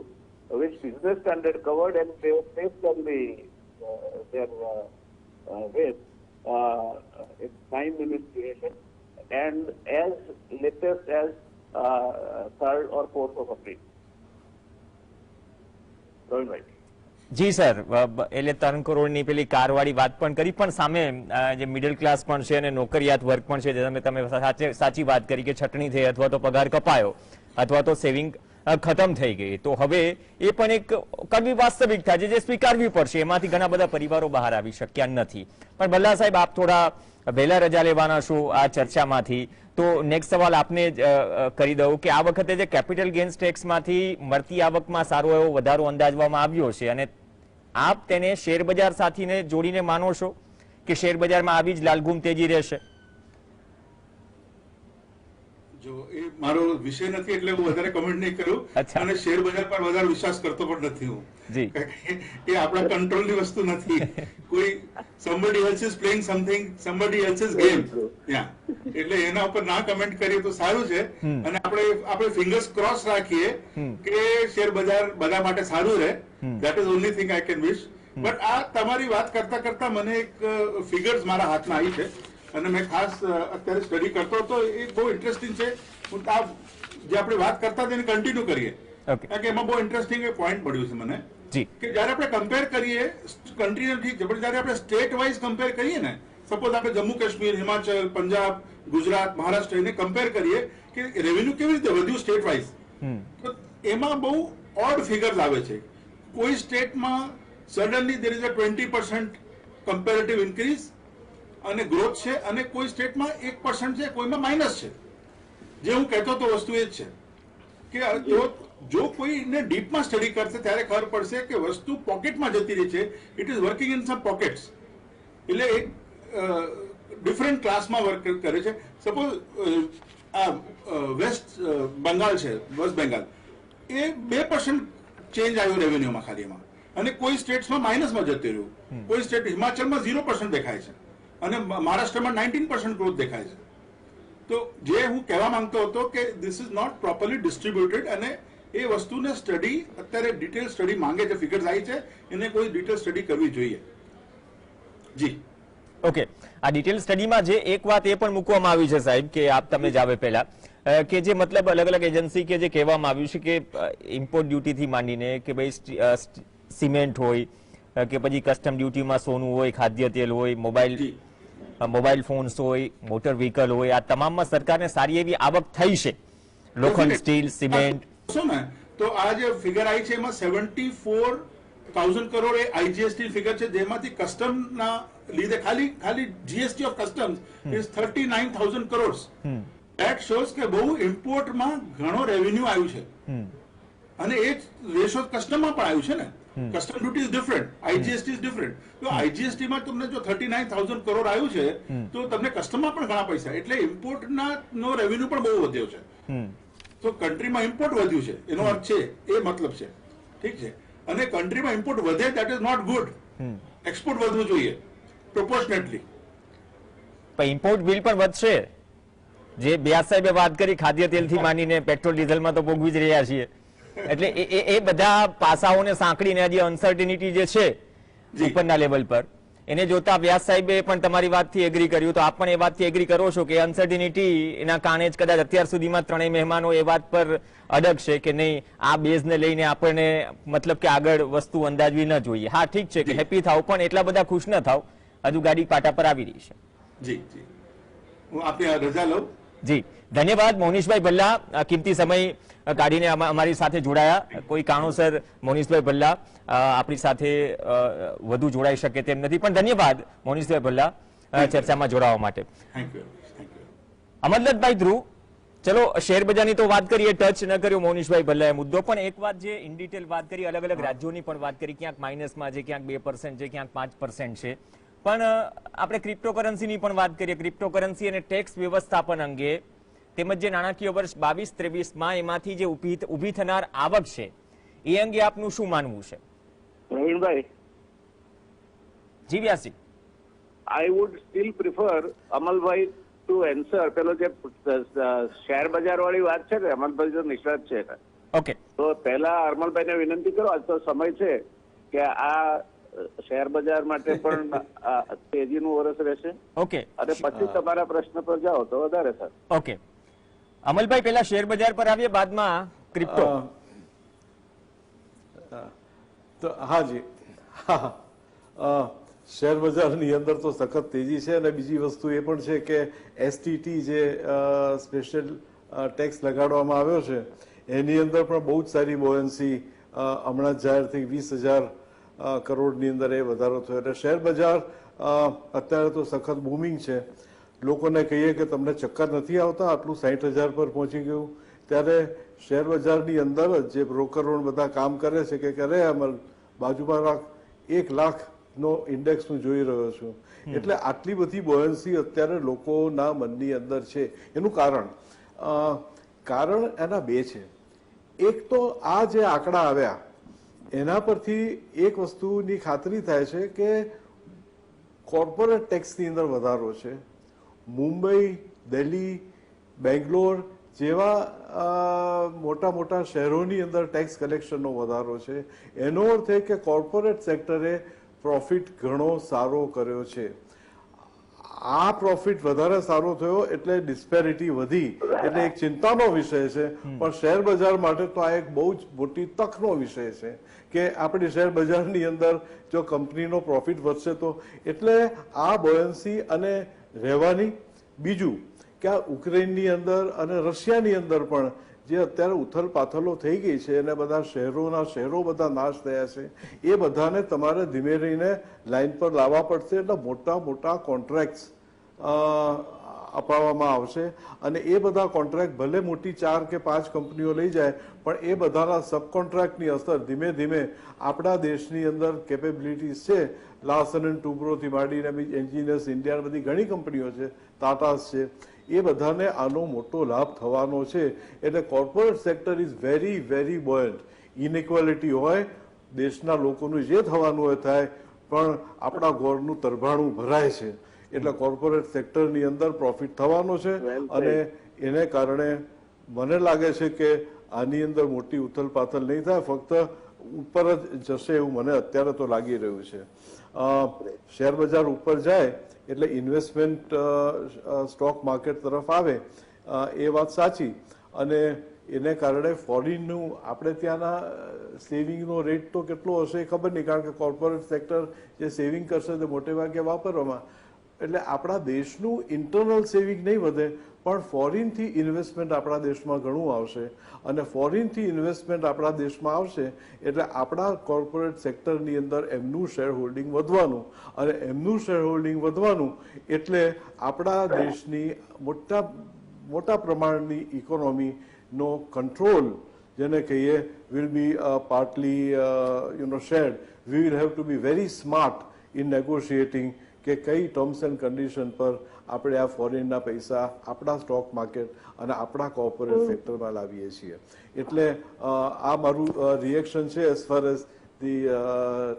which Business Standard covered, and they were placed on their web. It's 9 minutes duration and as latest as 3rd or 4th of April. Right. જી સર, એટલે 3 કરોડની પેલી કારવાળી વાત પણ કરી, પણ સામે જે મિડલ ક્લાસ પણ છે અને નોકરિયાત વર્ગ પણ છે, તમે સાચી વાત કરી કે છટણી થઈ અથવા તો પગાર કપાયો અથવા તો સેવિંગ ખતમ થઈ ગઈ, તો હવે એ પણ એક કડવી વાસ્તવિકતા છે જે સ્વીકારવી પડશે. એમાંથી ઘણા બધા પરિવારો બહાર આવી શક્યા નથી. પણ બલ્લા સાહેબ, આપ થોડા વહેલા રજા લેવાના છો આ ચર્ચામાંથી, તો નેક્સ્ટ સવાલ આપને કરી દઉં કે આ વખતે જે કેપિટલ ગેઇન્સ ટેક્સમાંથી મળતી આવકમાં સારો એવો વધારો અંદાજવામાં આવ્યો છે, અને આપ તેને શેર બજાર સાથીને જોડીને માનો છો કે શેર બજારમાં આવી જ લાલઘુમ તેજી રહેશે? જો એ મારો વિષય નથી એટલે હું વધારે કમેન્ટ નહીં કરું, અને શેર બજાર પર વધારે વિશ્વાસ કરતો પણ નથી હું. એ આપણા કંટ્રોલની વસ્તુ નથી. કોઈ somebody else is playing something, somebody else's game. એટલે એના ઉપર ના કમેન્ટ કરીએ તો સારું છે. અને આપણે ફિંગર્સ ક્રોસ રાખીએ કે શેર બજાર બધા માટે સારું રહે. That is only thing I can wish. But આ તમારી વાત કરતા કરતા મને એક ફિગર્સ મારા હાથમાં આવી છે અને મેં ખાસ અત્યારે સ્ટડી કરતો હતો. એ બહુ ઇન્ટરેસ્ટિંગ છે. હું આ જે આપણે વાત કરતા તેને કન્ટિન્યુ કરીએ, કારણ કે એમાં બહુ ઇન્ટરેસ્ટિંગ એક પોઈન્ટ મળ્યું છે મને કે જયારે આપણે કમ્પેર કરીએ કન્ટ્રીને, ઠીક છે, પણ જયારે આપણે સ્ટેટ વાઇઝ કમ્પેર કરીએ ને, સપોઝ આપણે જમ્મુ કાશ્મીર, હિમાચલ, પંજાબ, ગુજરાત, મહારાષ્ટ્ર એને કમ્પેર કરીએ કે રેવન્યુ કેવી રીતે વધ્યું સ્ટેટ વાઇઝ, તો એમાં બહુ ઓડ ફિગર્સ આવે છે. કોઈ સ્ટેટમાં suddenly there is a 20% comparative increase અને ગ્રોથ છે, અને કોઈ સ્ટેટમાં 1% છે, કોઈમાં માઇનસ છે. જે હું કહેતો તો વસ્તુ એ જ છે કે જો કોઈને ડીપમાં સ્ટડી કરશે ત્યારે ખબર પડશે કે વસ્તુ પોકેટમાં જતી રહી છે. It is working in sum pockets. એટલે એક ડિફરન્ટ ક્લાસમાં વર્ક કરે છે. સપોઝ આ વેસ્ટ બંગાળ છે, વેસ્ટ બેંગાલ, એ 2% ચેન્જ આવ્યો રેવન્યુમાં ખાલી એમાં, અને કોઈ સ્ટેટ્સમાં માઇનસમાં જતું રહ્યું. કોઈ સ્ટેટ હિમાચલમાં 0% દેખાય છે અને મહારાષ્ટ્રમાં 19% ગ્રોથ દેખાય છે. તો જે હું કહેવા માંગતો હતો કે this is not properly distributed, અને એ વસ્તુને સ્ટડી અત્યારે ડિટેલ સ્ટડી માંગે છે. ફિગર્સ આવી છે, એને કોઈ ડિટેલ સ્ટડી કરવી જોઈએ. જી ઓકે, આ ડિટેલ સ્ટડીમાં જે એક વાત એ પણ મૂકવામાં આવી છે સાહેબ, કે આપ તમે જ આવે પહેલા કે જે મતલબ અલગ અલગ એજન્સી કે જે કહેવામાં આવ્યું છે કે ઇમ્પોર્ટ ડ્યુટીથી માંડીને કે ભાઈ સિમેન્ટ હોય કે પછી કસ્ટમ ડ્યુટીમાં સોનું હોય, ખાદ્ય તેલ હોય, મોબાઈલ ફોન્સ હોય, મોટર વ્હીકલ હોય, આ તમામમાં સરકારને સારી એવી આવક થઈ છે. લોખંડ, સ્ટીલ, સિમેન્ટ. ને તો આ જે ફિગર આવી છે એમાં 74,000 કરોડ એ આઈજીએસટી ફિગર છે, જેમાંથી કસ્ટમના લીધે ખાલી GST of customs is 39,000 crore. That shows કે બહુ ઇમ્પોર્ટમાં ઘણો રેવન્યુ આવ્યું છે, અને એ રેશિયો કસ્ટમમાં પણ આવ્યું છે ને. Custom duty is different, IGST is different. તો આઈજીએસટીમાં તમને જો 39,000 કરોડ આવ્યું છે તો તમને કસ્ટમમાં પણ ઘણા પૈસા, એટલે ઇમ્પોર્ટનો રેવન્યુ પણ બહુ વધ્યો છે. તો કન્ટ્રીમાં ઇમ્પોર્ટ વધ્યું છે એનો અર્થ છે, એ મતલબ છે. ઠીક છે, અને કન્ટ્રીમાં ઇમ્પોર્ટ વધે that is not good. Export વધવું જોઈએ પ્રોપોર્શનેટલી. પણ ઇમ્પોર્ટ બિલ પણ વધશે. જે વ્યાસ સાહેબે વાત કરી ખાદ્ય તેલથી માંડીને પેટ્રોલ ડીઝલમાં તો ભોગવી જ રહ્યા છીએ. એટલે એ બધા પાસાઓને સાંકળીને જે અનસર્ટિનિટી જે છે ઉપરના લેવલ પર, એને જોતા વ્યાસ સાહેબે પણ તમારી વાતથી એગ્રી કર્યું, તો આપ પણ એ વાતથી એગ્રી કરો છો કે અનસર્ટિનિટી એના કારણે જ કદાચ અત્યાર સુધીમાં ત્રણેય મહેમાનો એ વાત પર અડગ છે કે નહીં, આ બેઝને લઈને આપણને મતલબ કે આગળ વસ્તુ અંદાજવી ન જોઈએ. હા ઠીક છે કે હેપી થાવ, પણ એટલા બધા ખુશ ન થાવ, હજુ ગાડી પાટા પર આવી રહી છે. જી જી, હું આપની રજા લઉં જી ધન્યવાદ મોનીશભાઈ ભલ્લા, કિંમતી સમય કાઢીને અમારી સાથે જોડાયા. કોઈ કારણોસર મોનીશભાઈ ભલ્લા આપણી સાથે વધુ જોડાઈ શકે તેમ નથી, પણ ધન્યવાદ મોનીશભાઈ ભલ્લા ચર્ચામાં જોડાવા માટે. Thank you. અમરનાથભાઈ ધ્રુવ, ચલો શેર બજારની તો વાત કરીએ, ટચ ન કર્યો મોનીશભાઈ ભલ્લાએ મુદ્દો, પણ એક વાત જે ઇન ડિટેલ વાત કરી, અલગ અલગ રાજ્યોની પણ વાત કરી, ક્યાંક માઇનસમાં છે, ક્યાંક 2% છે, ક્યાંક 5% છે. પણ આપણે ક્રિપ્ટોકરન્સીની પણ વાત કરીએ, ક્રિપ્ટોકરન્સી અને ટેક્સ વ્યવસ્થાપન અંગે, તેમજ જે નાણાકીય વર્ષ 22-23માં એમાંથી જે ઊભી થનાર આવક છે એ અંગે આપનું શું માનવું છે? પ્રવીણભાઈ, જી વ્યાસજી. I would still prefer અમલભાઈ to answer પેલો જે શેર બજાર વાળી વાત છે ને, અમલભાઈ જો નિષ્ણાત છે ઓકે, તો પહેલા અમલભાઈને વિનંતી કરો, આજ તો સમય છે કે આ શેર બજાર માટે પણ તેજીનું વર્ષ રહેશે, ઓકે, અને પછી તમારા પ્રશ્ન પર જાઓ તો વધારે સર. ઓકે. અમલભાઈ પહેલા શેર બજાર પર આવીએ, બાદમાં ક્રિપ્ટો. તો હાજી, શેર બજારની અંદર તો સખત તેજી છે, અને બીજી વસ્તુ એ પણ છે કે એસટીટી જે સ્પેશિયલ ટેક્સ લગાડવામાં આવ્યો છે એની અંદર પણ બહુ જ સારી બોયન્સી હમણાં જાહેર થઈ, 20,000 કરોડની અંદર એ વધારો થયો. એટલે શેર બજાર અત્યારે તો સખત બૂમિંગ છે. લોકોને કહીએ કે તમને ચક્કર નથી આવતા, આટલું 60,000 પર પહોંચી ગયું, ત્યારે શેર બજારની અંદર જ જે બ્રોકરો બધા કામ કરે છે કે કરે અમલ બાજુમાં 1 લાખનો ઇન્ડેક્સ હું જોઈ રહ્યો છું. એટલે આટલી બધી બોયન્સી અત્યારે લોકોના મનની અંદર છે. એનું કારણ એના બે છે. એક તો આ જે આંકડા આવ્યા એના પરથી એક વસ્તુની ખાતરી થાય છે કે કોર્પોરેટ ટેક્સની અંદર વધારો છે. મુંબઈ, દિલ્હી, બેંગ્લોર જેવા મોટા મોટા શહેરોની અંદર ટેક્સ કલેક્શનનો વધારો છે. એનો અર્થ એ કે કોર્પોરેટ સેક્ટરે પ્રોફિટ ઘણો સારો કર્યો છે. આ પ્રોફિટ વધારે સારો થયો એટલે ડિસ્પેરિટી વધી, એટલે એક ચિંતાનો વિષય છે. પણ શેર બજાર માટે તો આ એક બહુ જ મોટી તકનો વિષય છે કે આપણી શેર બજારની અંદર જો કંપનીનો પ્રોફિટ વધશે તો, એટલે આ બોયન્સી અને રહેવાની. બીજું કે આ યુક્રેનની અંદર અને રશિયાની અંદર પણ જે અત્યારે ઉથલ પાથલો થઈ ગઈ છે અને બધા શહેરો બધા નાશ થયા છે, એ બધાને તમારે ધીમે રહીને લાઈન પર લાવવા પડશે. એટલે મોટા મોટા કોન્ટ્રાક્ટ અપાવવામાં આવશે, અને એ બધા કોન્ટ્રાક્ટ ભલે મોટી 4 કે 5 કંપનીઓ લઈ જાય, પણ એ બધાના સબ કોન્ટ્રાક્ટની અસર ધીમે ધીમે આપણા દેશની અંદર કેપેબિલિટીઝ છે, લાર્સન એન્ડ ટુબ્રોથી માંડીને એન્જિનિયર્સ ઇન્ડિયા બધી ઘણી કંપનીઓ છે, ટાટાસ છે, એ બધાને આનો મોટો લાભ થવાનો છે. એટલે corporate sector is very very buoyant. Inequality હોય, દેશના લોકોનું જે થવાનું હોય થાય, પણ આપણા ગોળનું તરભાણું ભરાય છે. એટલે કોર્પોરેટ સેક્ટરની અંદર પ્રોફિટ થવાનો છે, અને એને કારણે મને લાગે છે કે આની અંદર મોટી ઉથલપાથલ નહીં થાય, ફક્ત ઉપર જ જશે એવું મને અત્યારે તો લાગી રહ્યું છે. શેર બજાર ઉપર જાય એટલે ઇન્વેસ્ટમેન્ટ સ્ટોક માર્કેટ તરફ આવે, એ વાત સાચી. અને એને કારણે ફોરેનનું આપણે ત્યાંના સેવિંગનો રેટ તો કેટલો હશે એ ખબર નહીં, કારણ કે કોર્પોરેટ સેક્ટર જે સેવિંગ કરશે તે મોટે ભાગે વાપરવામાં. એટલે આપણા દેશનું ઇન્ટરનલ સેવિંગ નહીં વધે, પણ ફોરેનથી ઇન્વેસ્ટમેન્ટ આપણા દેશમાં ઘણું આવશે, અને ફોરેનથી ઇન્વેસ્ટમેન્ટ આપણા દેશમાં આવશે એટલે આપણા કોર્પોરેટ સેક્ટરની અંદર એમનું શેર હોલ્ડિંગ વધવાનું, અને એમનું શેર હોલ્ડિંગ વધવાનું એટલે આપણા દેશની મોટા પ્રમાણની ઇકોનોમીનો કંટ્રોલ, જેને કહીએ, will be partly shared. We will have to be very smart in negotiating કે કઈ ટર્મ્સ એન્ડ કન્ડિશન પર આપણે આ ફોરેનના પૈસા આપણા સ્ટોક માર્કેટ અને આપણા કોર્પોરેટ સેક્ટરમાં લાવીએ છીએ. એટલે આ મારું રિએક્શન છે as far as the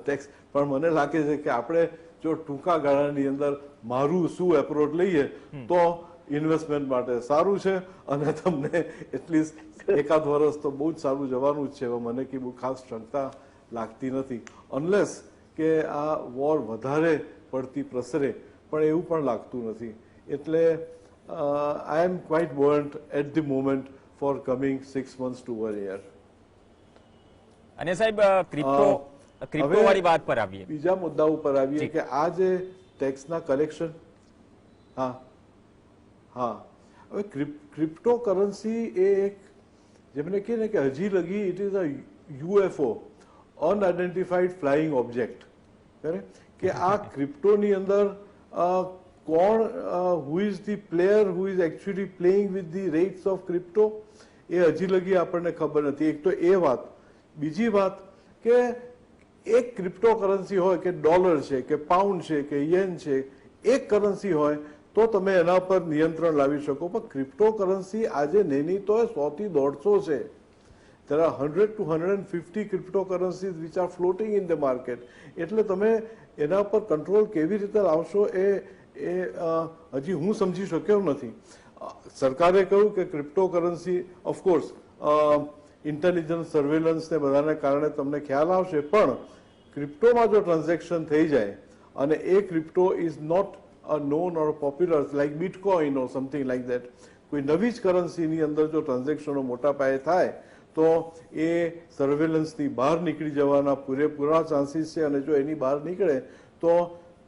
tax. પણ મને લાગે છે કે આપણે જો ટૂંકા ગાળાની અંદર મારું શું એપ્રોચ લઈએ તો ઇન્વેસ્ટમેન્ટ માટે સારું છે, અને તમને એટલીસ્ટ 1 વર્ષ તો બહુ જ સારું જવાનું જ છે. મને કે બહુ ખાસ શંકા લાગતી નથી, અનલેસ કે આ વોર વધારે પડતી પ્રસરે, પણ એવું પણ લાગતું નથી. એટલે I am quite buoyant at the moment for coming 6 months to 1 year. અને સાહેબ ક્રિપ્ટો વાળી વાત પર આવીએ, બીજા મુદ્દા ઉપર આવીએ કે આ જે ટેક્સના કલેક્શન, હા, હવે ક્રિપ્ટો કરન્સી એ એક જેમને કહે ને કે હજી લગી it is a UFO, unidentified flying object, કે આ ક્રિપ્ટોની અંદર કોણ who is the player who is actually playing with the rates of crypto એ હજી લગી આપણને ખબર નથી. એક તો એ વાત. બીજી વાત કે એક ક્રિપ્ટો કરન્સી હોય કે ડોલર છે કે પાઉન્ડ છે કે યેન છે, એક કરન્સી હોય તો તમે એના પર નિયંત્રણ લાવી શકો. પણ ક્રિપ્ટો કરન્સી આજે નહીં તો 100 થી 150 છે. there are 100 to 150 cryptocurrencies which are floating in the market. એટલે તમે એના પર કંટ્રોલ કેવી રીતે લાવશો એ હજી હું સમજી શક્યો નથી. સરકારે કહ્યું કે ક્રિપ્ટોકરન્સી ઓફકોર્સ ઇન્ટેલિજન્સ સર્વેલન્સ ને બધાને કારણે તમને ખ્યાલ આવશે, પણ ક્રિપ્ટોમાં જો ટ્રાન્ઝેક્શન થઈ જાય અને એ crypto is not a known or popular like bitcoin or something like that, કોઈ નવી જ કરન્સીની અંદર જો ટ્રાન્ઝેક્શનો મોટા પાયે થાય તો એ સર્વેલન્સની બહાર નીકળી જવાના પૂરેપૂરા ચાન્સીસ છે. અને જો એની બહાર નીકળે તો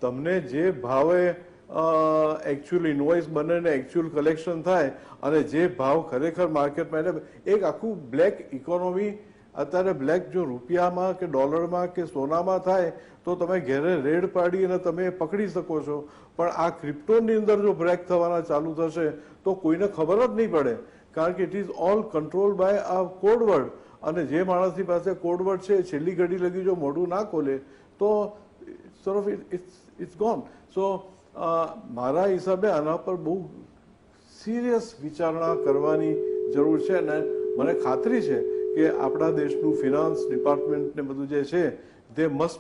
તમને જે ભાવે એકચ્યુઅલ ઇનવોઇસ બને ને એકચ્યુઅલ કલેક્શન થાય અને જે ભાવ ખરેખર માર્કેટમાં, એટલે એક આખું બ્લેક ઇકોનોમી અત્યારે બ્લેક જો રૂપિયામાં કે ડોલરમાં કે સોનામાં થાય તો તમે ઘેરે રેડ પાડી અને તમે પકડી શકો છો. પણ આ ક્રિપ્ટોની અંદર જો બ્રેક થવાના ચાલુ થશે તો કોઈને ખબર જ નહીં પડે, કારણ કે it is all control by a codeword. અને જે માણસની પાસે કોડવર્ડ છે છેલ્લી ઘડી લગી જો મોઢું ના ખોલે તો sort of it's gone. So મારા હિસાબે આના પર બહુ સિરિયસ વિચારણા કરવાની જરૂર છે. અને મને ખાતરી છે કે આપણા દેશનું ફિનાન્સ ડિપાર્ટમેન્ટ ને બધું જે છે they must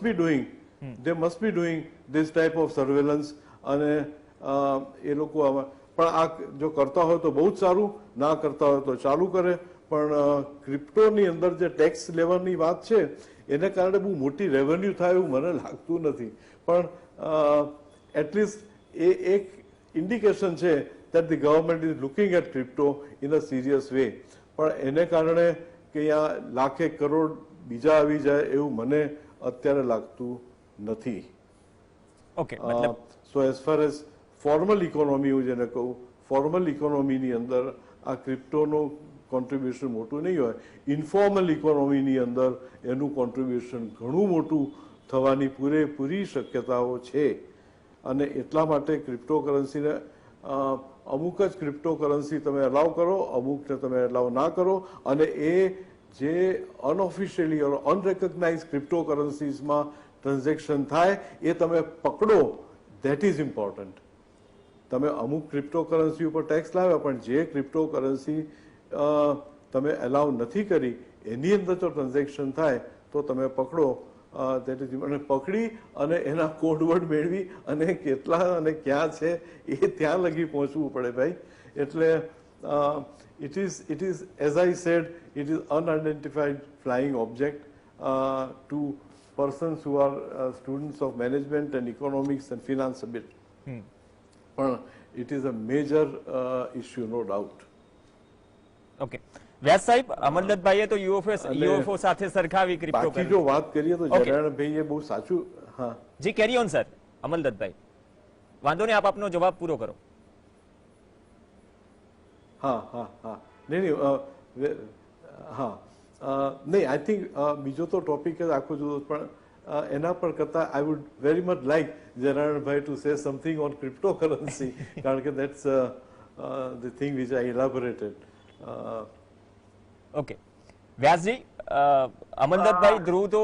be doing this type of surveillance. અને એ લોકો પણ આ જો કરતા હોય તો બહુ જ સારું, ના કરતા હોય તો ચાલુ કરે. પણ ક્રિપ્ટોની અંદર જે ટેક્સ લેવાની વાત છે એને કારણે બહુ મોટી રેવન્યુ થાય એવું મને લાગતું નથી. પણ એટલીસ્ટ એ એક ઇન્ડિકેશન છે that the government is looking at crypto in a serious way. પણ એને કારણે કે અહીંયા લાખેક કરોડ બીજા આવી જાય એવું મને અત્યારે લાગતું નથી. ઓકે, સો as far as formal economy, હું જેને કહું ફોર્મલ ઇકોનોમીની અંદર આ ક્રિપ્ટોનું કોન્ટ્રીબ્યુશન મોટું નહીં હોય. ઇન્ફોર્મલ ઇકોનોમીની અંદર એનું કોન્ટ્રીબ્યુશન ઘણું મોટું થવાની પૂરેપૂરી શક્યતાઓ છે. અને એટલા માટે ક્રિપ્ટોકરન્સીને અમુક જ ક્રિપ્ટોકરન્સી તમે અલાઉ કરો, અમુકને તમે અલાઉ ના કરો. અને એ જે અનઓફિશિયલી ઓર અનરેકોગ્નાઇઝ ક્રિપ્ટોકરન્સીઝમાં ટ્રાન્ઝેક્શન થાય એ તમે પકડો, ધેટ ઇઝ ઇમ્પોર્ટન્ટ. તમે અમુક ક્રિપ્ટોકરન્સી ઉપર ટેક્સ લાવ્યા પણ જે ક્રિપ્ટોકરન્સી તમે અલાઉ નથી કરી એની અંદર જો ટ્રાન્ઝેક્શન થાય તો તમે પકડો. અને પકડી અને એના કોડવર્ડ મેળવી અને કેટલા અને ક્યાં છે એ ત્યાં લગી પહોંચવું પડે ભાઈ. એટલે it is as I said, it is unidentified flying object to persons who are students of management and economics and finance a bit. But it is a major issue, no doubt. Okay, Vyas saheb, અમરદત્તભાઈએ તો યુએફઓ સાથે સરખાવી ક્રિપ્ટો. બાકી જો વાત કરીએ તો જયરાણભાઈએ બહુ સાચું. હા જી, કેરી ઓન સર. અમરદત્તભાઈ, વાંધો નહીં, આપ આપનો જવાબ પૂરો કરો. નહીં આઈ થિંક બીજો તો ટોપિક જ આખો જુદો, પણ એના પર કરતા I would very much like જયરાણભાઈ to say something on crypto currency, કારણ કે that's the thing which I elaborated. Okay, વ્યાસજી, અમરદત્તભાઈ, ધ્રુવ તો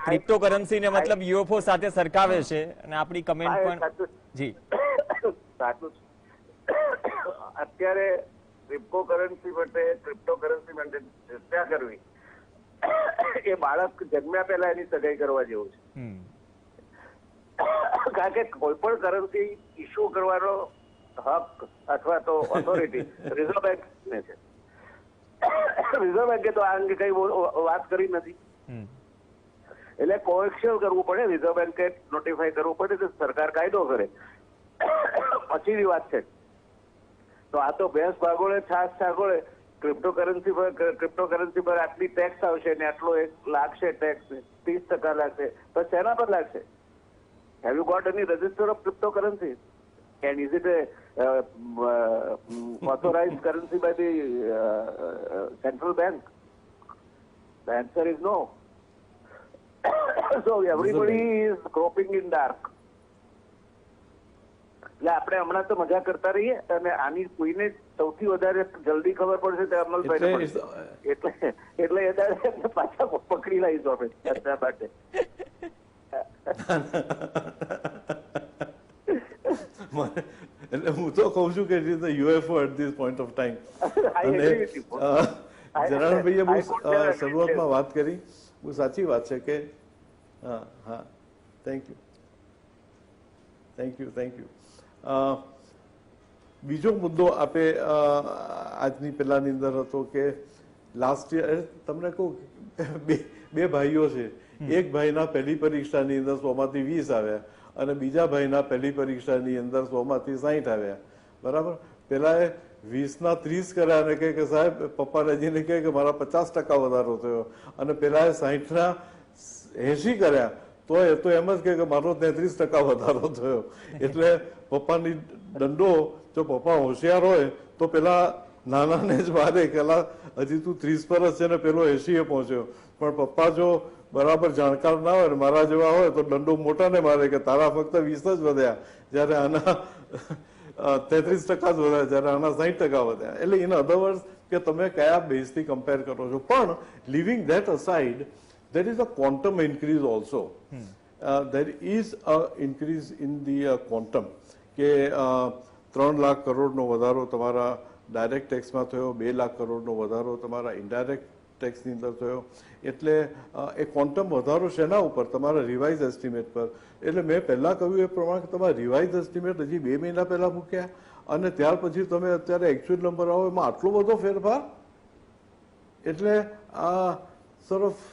ક્રિપ્ટો કરન્સી ને મતલબ યુએફઓ સાથે સરખાવે છે અને આપણી કમેન્ટ પણ જી સાચું. અત્યારે ક્રિપ્ટોકરન્સી માટે ચર્ચા કરવી એ બાળક જન્મ્યા પહેલા એની સગાઈ કરવા જેવું છે. કારણ કે કોઈ પણ કરન્સી ઇસ્યુ કરવાનો હક અથવા તો ઓથોરિટી રિઝર્વ બેંક ને છે. રિઝર્વ બેંકે તો આ અંગે કઈ વાત કરી નથી. એટલે કોએક્શન કરવું પડે, રિઝર્વ બેંકે નોટિફાઈ કરવું પડે તો સરકાર કાયદો કરે પછીની વાત છે. તો આ તો ભેંસ ભાગોળે છાસ છાગોળે ક્રિપ્ટોકરન્સી પર આટલી ટેક્સ આવશે ને આટલો લાગશે ટેક્સ 30% લાગશે, તો શેના પર લાગશે? Have you got any register of cryptocurrency? And is it a authorized currency by the central bank? The answer is no. So everybody is groping in dark. એટલે આપણે હમણાં તો મજા કરતા રહીએ અને આની કોઈને સૌથી વધારે જલ્દી ખબર પડશે તે અમલભાઈને પડશે. એટલે એ દાડે પાછા પકડી લઈશું આપણે ચર્ચા માટે. એટલે હું તો કઉ છું કે it is the UFO at this point of time. અને જનાર્દનભાઈએ બહુ શરૂઆતમાં વાત કરી, બહુ સાચી વાત છે કે હા હા થેન્ક યુ. બીજો મુદ્દો આપે આજની પેલાની અંદર હતો કે લાસ્ટ યર તમને કહું બે ભાઈઓ છે, એક ભાઈના પહેલી પરીક્ષાની અંદર 100માંથી 20 આવ્યા અને બીજા ભાઈના પહેલી પરીક્ષાની અંદર 100માંથી 60 આવ્યા. બરાબર, પેલાએ 20ના 30 કર્યા અને કહે કે સાહેબ પપ્પાજીને કહે કે મારા 50% વધારો થયો, અને પેલાએ 60ના 80 કર્યા તો એ તો એમ જ કે મારો 33% વધારો થયો. એટલે પપ્પાની દંડો, જો પપ્પા હોશિયાર હોય તો પેલા નાનાને જ મારે કે હજી તું 30 પર જ છે ને પેલો 80 પહોંચ્યો. પણ પપ્પા જો બરાબર જાણકાર ના હોય, મારા જેવા હોય તો દંડો મોટાને મારે કે તારા ફક્ત 20 જ વધ્યા, જયારે આના 33% જ વધ્યા, જયારે આના 60% વધ્યા. એટલે ઇન અધર વર્ડ્સ કે તમે કયા બેઝથી કમ્પેર કરો છો. પણ living that aside, there is a quantum increase also. There is a increase in the quantum કે 3 લાખ કરોડનો વધારો તમારા ડાયરેક્ટ ટેક્સમાં થયો, 2 લાખ કરોડનો વધારો તમારા ઇનડાયરેક્ટ ટેક્સની અંદર થયો. એટલે એ ક્વોન્ટમ વધારો શેના ઉપર? તમારા રિવાઇઝ એસ્ટિમેટ પર. એટલે મેં પહેલા કહ્યું એ પ્રમાણે તમારા રિવાઇઝ એસ્ટિમેટ હજી 2 મહિના પહેલા મૂક્યા અને ત્યાર પછી તમે અત્યારે એકચ્યુઅલ નંબર આવો એમાં આટલો બધો ફેરફાર. એટલે આ સર્ફ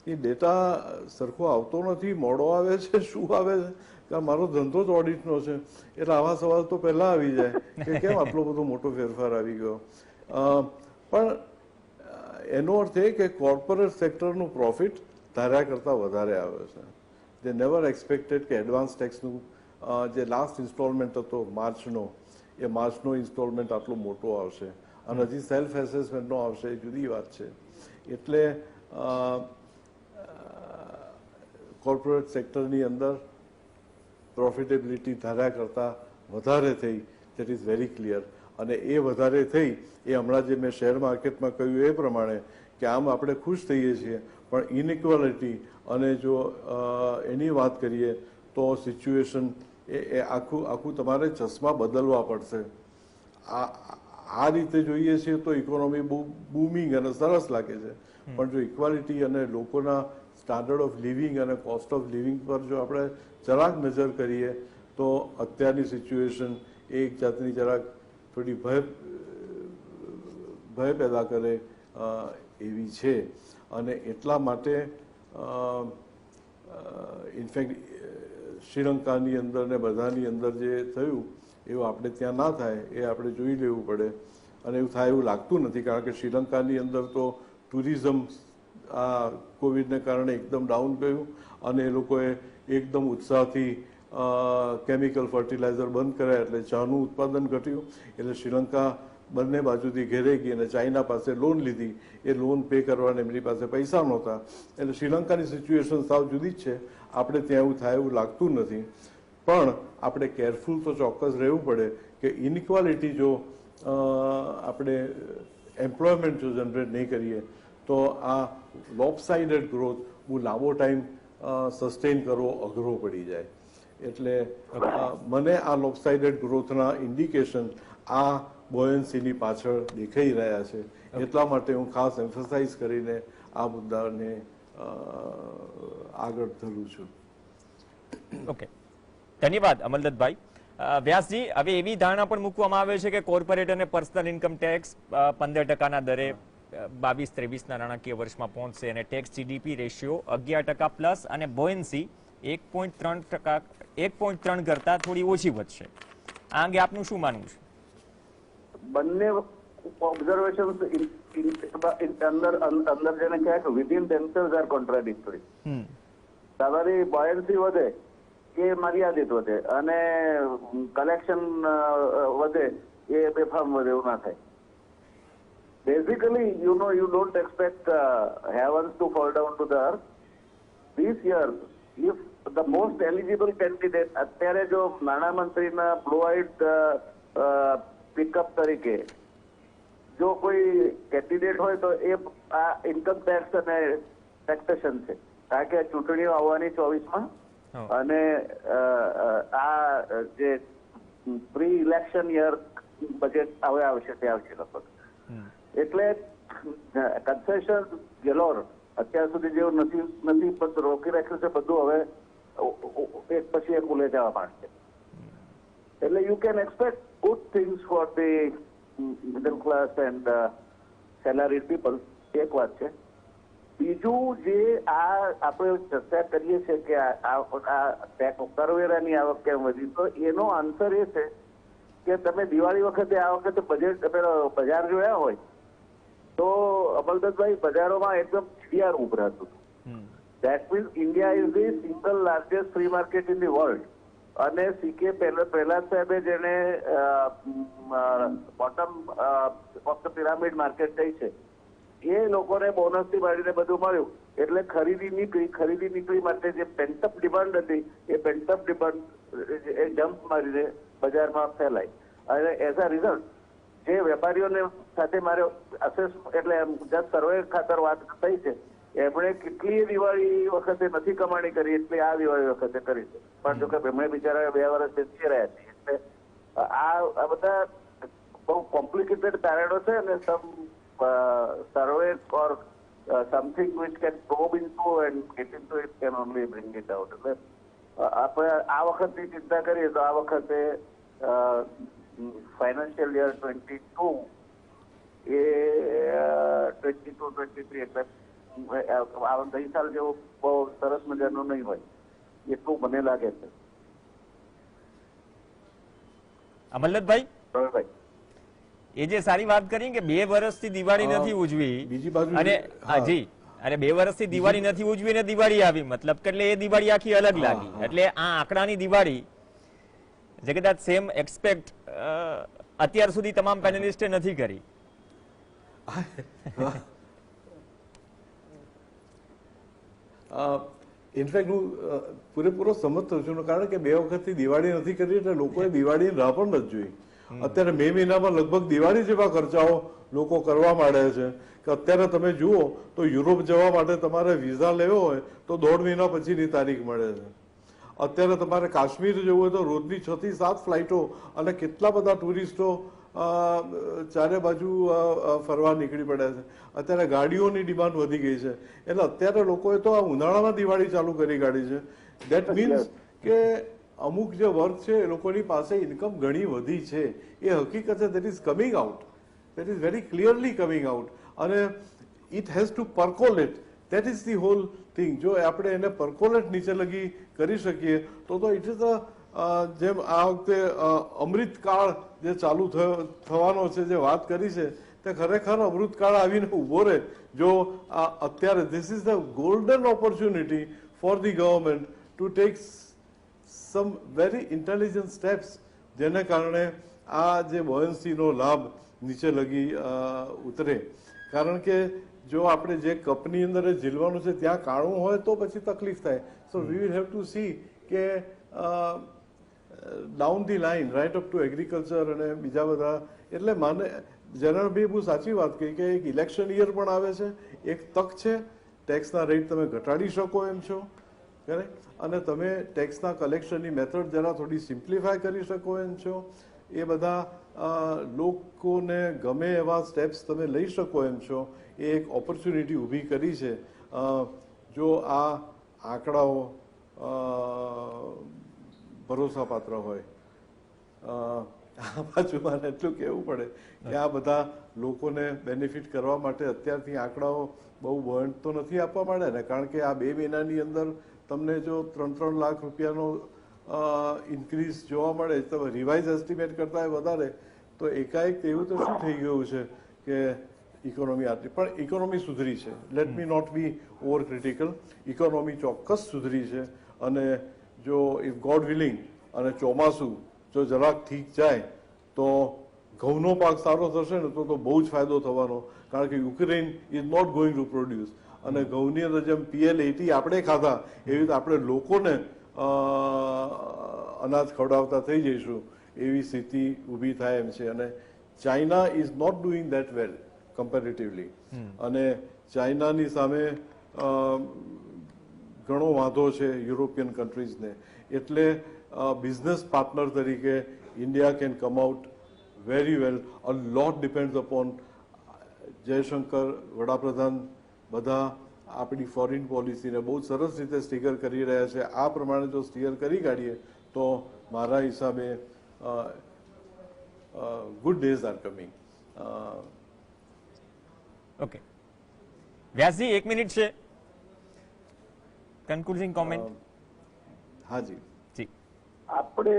એ ડેટા સરખો આવતો નથી, મોડો આવે છે, શું આવે છે? કારણ મારો ધંધો જ ઓડિટનો છે, એટલે આવા સવાલ તો પહેલા આવી જાય કે કેમ આટલો બધો મોટો ફેરફાર આવી ગયો. પણ એનો અર્થ એ કે કોર્પોરેટ સેક્ટરનું પ્રોફિટ ધાર્યા કરતાં વધારે આવે છે. દે નેવર એક્સપેક્ટેડ કે એડવાન્સ ટેક્સનું જે લાસ્ટ ઇન્સ્ટોલમેન્ટ હતો માર્ચનો, એ માર્ચનો ઇન્સ્ટોલમેન્ટ આટલો મોટો આવશે અને હજી સેલ્ફ એસેસમેન્ટનો આવશે, એ જુદી વાત છે. એટલે કોર્પોરેટ સેક્ટરની અંદર પ્રોફિટેબિલિટી ધાર્યા કરતાં વધારે થઈ, દેટ ઇઝ વેરી ક્લિયર. અને એ વધારે થઈ એ હમણાં જે મેં શેર માર્કેટમાં કહ્યું એ પ્રમાણે કે આમ આપણે ખુશ થઈએ છીએ, પણ ઇનઇક્વાલિટી અને જો એની વાત કરીએ તો સિચ્યુએશન એ આખું તમારે ચશ્મા બદલવા પડશે. આ રીતે જોઈએ છીએ તો ઇકોનોમી બહુ બૂમિંગ અને સરસ લાગે છે, પણ જો ઇક્વાલિટી અને લોકોના સ્ટાન્ડર્ડ ઓફ લિવિંગ અને કોસ્ટ ઓફ લિવિંગ પર જો આપણે જરાક નજર કરીએ તો અત્યારની સિચ્યુએશન એક જાતની જરાક થોડી ભય પેદા કરે એવી છે. અને એટલા માટે ઇનફેક્ટ શ્રીલંકાની અંદર ને બધાની અંદર જે થયું એવું આપણે ત્યાં ના થાય એ આપણે જોઈ લેવું પડે. અને એવું થાય એવું લાગતું નથી, કારણ કે શ્રીલંકાની અંદર તો ટુરિઝમ આ કોવિડને કારણે એકદમ ડાઉન ગયું અને એ લોકોએ એકદમ ઉત્સાહથી કેમિકલ ફર્ટિલાઇઝર બંધ કર્યા, એટલે ચાનું ઉત્પાદન ઘટ્યું. એટલે શ્રીલંકા બંને બાજુથી ઘેરાઈ ગઈ અને ચાઇના પાસે લોન લીધી, એ લોન પે કરવાને એમની પાસે પૈસા નહોતા. એટલે શ્રીલંકાની સિચ્યુએશન સાવ જુદી જ છે. આપણે ત્યાં એવું થાય એવું લાગતું નથી, પણ આપણે કેરફુલ તો ચોક્કસ રહેવું પડે કે ઇનઇક્વાલિટી જો આપણે એમ્પ્લોયમેન્ટ જો જનરેટ નહીં કરીએ તો આ લોપસાઇડેડ ગ્રોથ બહુ લાંબો ટાઈમ સસ્ટેન કરવો અઘરો પડી જાય. એટલે મને આ લોપસાઇડેડ ગ્રોથના ઇન્ડિકેશન આ બોયન્સીની પાછળ દેખાઈ રહ્યા છે. એટલા માટે હું ખાસ એમ્ફસાઇઝ કરીને આ મુદ્દાને આગળ ધરું છું. ઓકે, ધન્યવાદ અમલદત્તભાઈ. વ્યાસજી, હવે એવી ધારણા પણ મૂકવામાં આવે છે કે કોર્પોરેટ અને પર્સનલ ઇન્કમ ટેક્સ 15%ના દરે 22-23ના નાણાકીય વર્ષમાં પહોંચશે અને ટેક્સ જીડીપી રેશિયો 11% પ્લસ અને બોયન્સી 1.3 કરતા થોડી ઓછી વધશે. આ અંગે આપનું શું માનવું છે? બંને ઓબ્ઝર્વેશન અંદર જેને કહે કે વિધિન themselves આર કોન્ટ્રાડિક્ટરી. તમારી બોયન્સી વધે એ મર્યાદિત વધે અને કલેક્શન વધે એ બેફામ વધે, એવું ના થાય. Basically, you don't expect heavens to fall down to the earth. This year, if the most eligible candidate, અત્યારે જો નાણામંત્રીના બ્લુ-આઇડ પિકઅપ તરીકે જો કોઈ કેન્ડિડેટ હોય તો એ આ ઇન્કમ ટેક્સ અને ટેક્સેશન છે, કારણ કે ચૂંટણીઓ આવવાની 24માં અને આ જે પ્રી ઇલેક્શન યર બજેટ હવે આવશે તે આવશે લગભગ. એટલે કન્સેશન ગેલોર અત્યાર સુધી જેવું નથી પણ રોકી રાખ્યું છે બધું હવે એક પછી એક ઉલે જવા માંડશે. એટલે you can expect good things for the middle class and salaried people. એક વાત છે. બીજું જે આ આપણે ચર્ચા કરીએ છીએ કે આ કરવેરાની આવક કેમ વધી, તો એનો આન્સર એ છે કે તમે દિવાળી વખતે આ વખતે બજાર જોયા હોય તો અમલદતભાઈ બજારોમાં એકદમ ચિડિયાર ઉભરાતું હતું. That means India is the single largest free market in the world. અને સીકે પ્રહલાદ સાહેબે જેને bottom of the pyramid market કહી છે એ લોકોને બોનસથી મળીને બધું મળ્યું એટલે ખરીદી નીકળી માટે જે પેન્ટઅપ ડિમાન્ડ હતી એ પેન્ટઅપ ડિમાન્ડ એ જમ્પ મારીને બજારમાં ફેલાય અને એઝ અ રિઝલ્ટ જે વેપારીઓને સાથે મારે એટલે ગુજરાત સર્વે ખાતર વાત થઈ છે એમણે કેટલીય દિવાળી વખતે નથી કમાણી કરી એટલે આ દિવાળી વખતે કરી છે, પણ જો કે એમણે બિચારા 2 વર્ષ બેસી રહ્યા છે. એટલે આ બધા બહુ કોમ્પ્લિકેટેડ તારણો છે અને survey or something which can probe into and get into it can only bring it out. એટલે આપણે આ વખતની ચિંતા કરીએ તો આ વખતે ફાઇનાન્શિયલ યર 22 એ 22-23 એટલે ગઈ સાલ જેવું બહુ સરસ મજાનું નહીં હોય એટલું મને લાગે છે. અમલદતભાઈ, ભાઈ એ જે સારી વાત કરી કે 2 વર્ષથી દિવાળી નથી ઉજવી, બીજી બાજુ અને જી અને 2 વર્ષથી દિવાળી નથી ઉજવી ને દિવાળી આવી, મતલબ કે એટલે એ દિવાળી આખી અલગ લાગી. એટલે આ આંકડાની દિવાળી જે કદાચ સેમ એક્સપેક્ટ અત્યાર સુધી તમામ પેનલિસ્ટે નથી કરી. ઇનફેક્ટ હું પૂરેપૂરો સમજ થઉં છું, કારણ કે 2 વખતથી દિવાળી નથી કરી એટલે લોકોએ દિવાળીની રાહ પણ નથી જોઈ. અત્યારે મે મહિનામાં લગભગ દિવાળી જેવા ખર્ચાઓ લોકો કરવા માંડ્યા છે કે અત્યારે તમે જુઓ તો યુરોપ જવા માટે તમારે વિઝા લેવો હોય તો 1.5 મહિના પછીની તારીખ મળે છે. અત્યારે તમારે કાશ્મીર જવું હોય તો રોજની 6 થી 7 ફ્લાઇટો અને કેટલા બધા ટુરિસ્ટો ચારે બાજુ ફરવા નીકળી પડ્યા છે. અત્યારે ગાડીઓની ડિમાન્ડ વધી ગઈ છે એટલે અત્યારે લોકોએ તો આ ઉનાળામાં દિવાળી ચાલુ કરી કાઢી છે. દેટ મીન્સ કે અમુક જે વર્ગ છે એ લોકોની પાસે ઇન્કમ ઘણી વધી છે એ હકીકત છે. That is coming out, that is very clearly coming out અને it has to percolate. That is the whole thing. જો આપણે એને પર્કોલેટ નીચે લગી કરી શકીએ તો ઇટ ઇઝ જેમ આ વખતે અમૃતકાળ જે ચાલુ થવાનો છે જે વાત કરી છે તે ખરેખર અમૃતકાળ આવીને ઉભો રહે જો અત્યારે. This is the golden opportunity for the government to take sum very intelligent steps જેને કારણે આ જે બોયન્સીનો લાભ નીચે લગી ઉતરે. કારણ કે જો આપણે જે કપની અંદર ઝીલવાનું છે ત્યાં કાણું હોય તો પછી તકલીફ થાય. So we will have to see કે down the line right up to agriculture અને બીજા બધા. એટલે માને જનરલભાઈ બહુ સાચી વાત કહી કે એક ઇલેક્શન યર પણ આવે છે, એક તક છે. ટેક્સના રેટ તમે ઘટાડી શકો એમ છો અને તમે ટેક્સના કલેક્શનની મેથડ જરા થોડી સિમ્પ્લિફાય કરી શકો એમ છો. એ બધા લોકોને ગમે એવા સ્ટેપ્સ તમે લઈ શકો એમ છો. એ એક ઓપોર્ચ્યુનિટી ઊભી કરી છે. જો આ આંકડાઓ ભરોસાપાત્ર હોય. આ બાજુ મારે એટલું કહેવું પડે કે આ બધા લોકોને બેનિફિટ કરવા માટે અત્યારથી આંકડાઓ બહુ બોયન્ટ તો નથી આપવા માંડ્યા ને, કારણ કે આ 2 મહિનાની અંદર તમને જો 3-3 લાખ રૂપિયાનો ઇન્ક્રીઝ જોવા મળે તો રિવાઇઝ એસ્ટિમેટ કરતા વધારે તો એકાએક એવું તો શું થઈ ગયું છે કે ઇકોનોમી આટલી પણ ઇકોનોમી સુધરી છે. Let me not be over critical. Economy ચોક્કસ સુધરી છે અને જો ઇફ ગોડ વિલિંગ અને ચોમાસું જો જરાક ઠીક જાય તો ઘઉંનો પાક સારો થશે ને તો બહુ જ ફાયદો થવાનો, કારણ કે Ukraine is not going to produce. અને ઘઉંની અંદર જેમ PL80 આપણે ખાધા એવી રીતે આપણે લોકોને અનાજ ખવડાવતા થઈ જઈશું એવી સ્થિતિ ઊભી થાય એમ છે. અને China is not doing that well comparatively, અને ચાઇનાની સામે ઘણો વાંધો છે યુરોપિયન કન્ટ્રીઝને. એટલે બિઝનેસ પાર્ટનર તરીકે India can come out very well. A lot depends upon Jaishankar વડાપ્રધાન બધા આપણી ફોરેન પોલિસીને બહુ સરસ રીતે સ્ટીકર કરી રહ્યા છે. આ પ્રમાણે જો સ્ટીકર કરી કાઢીએ તો મારા હિસાબે good days R coming. Okay વ્યાસજી, 1 મિનિટ છે, કન્ક્લુઝિંગ કોમેન્ટ. હાજી જી. આપણે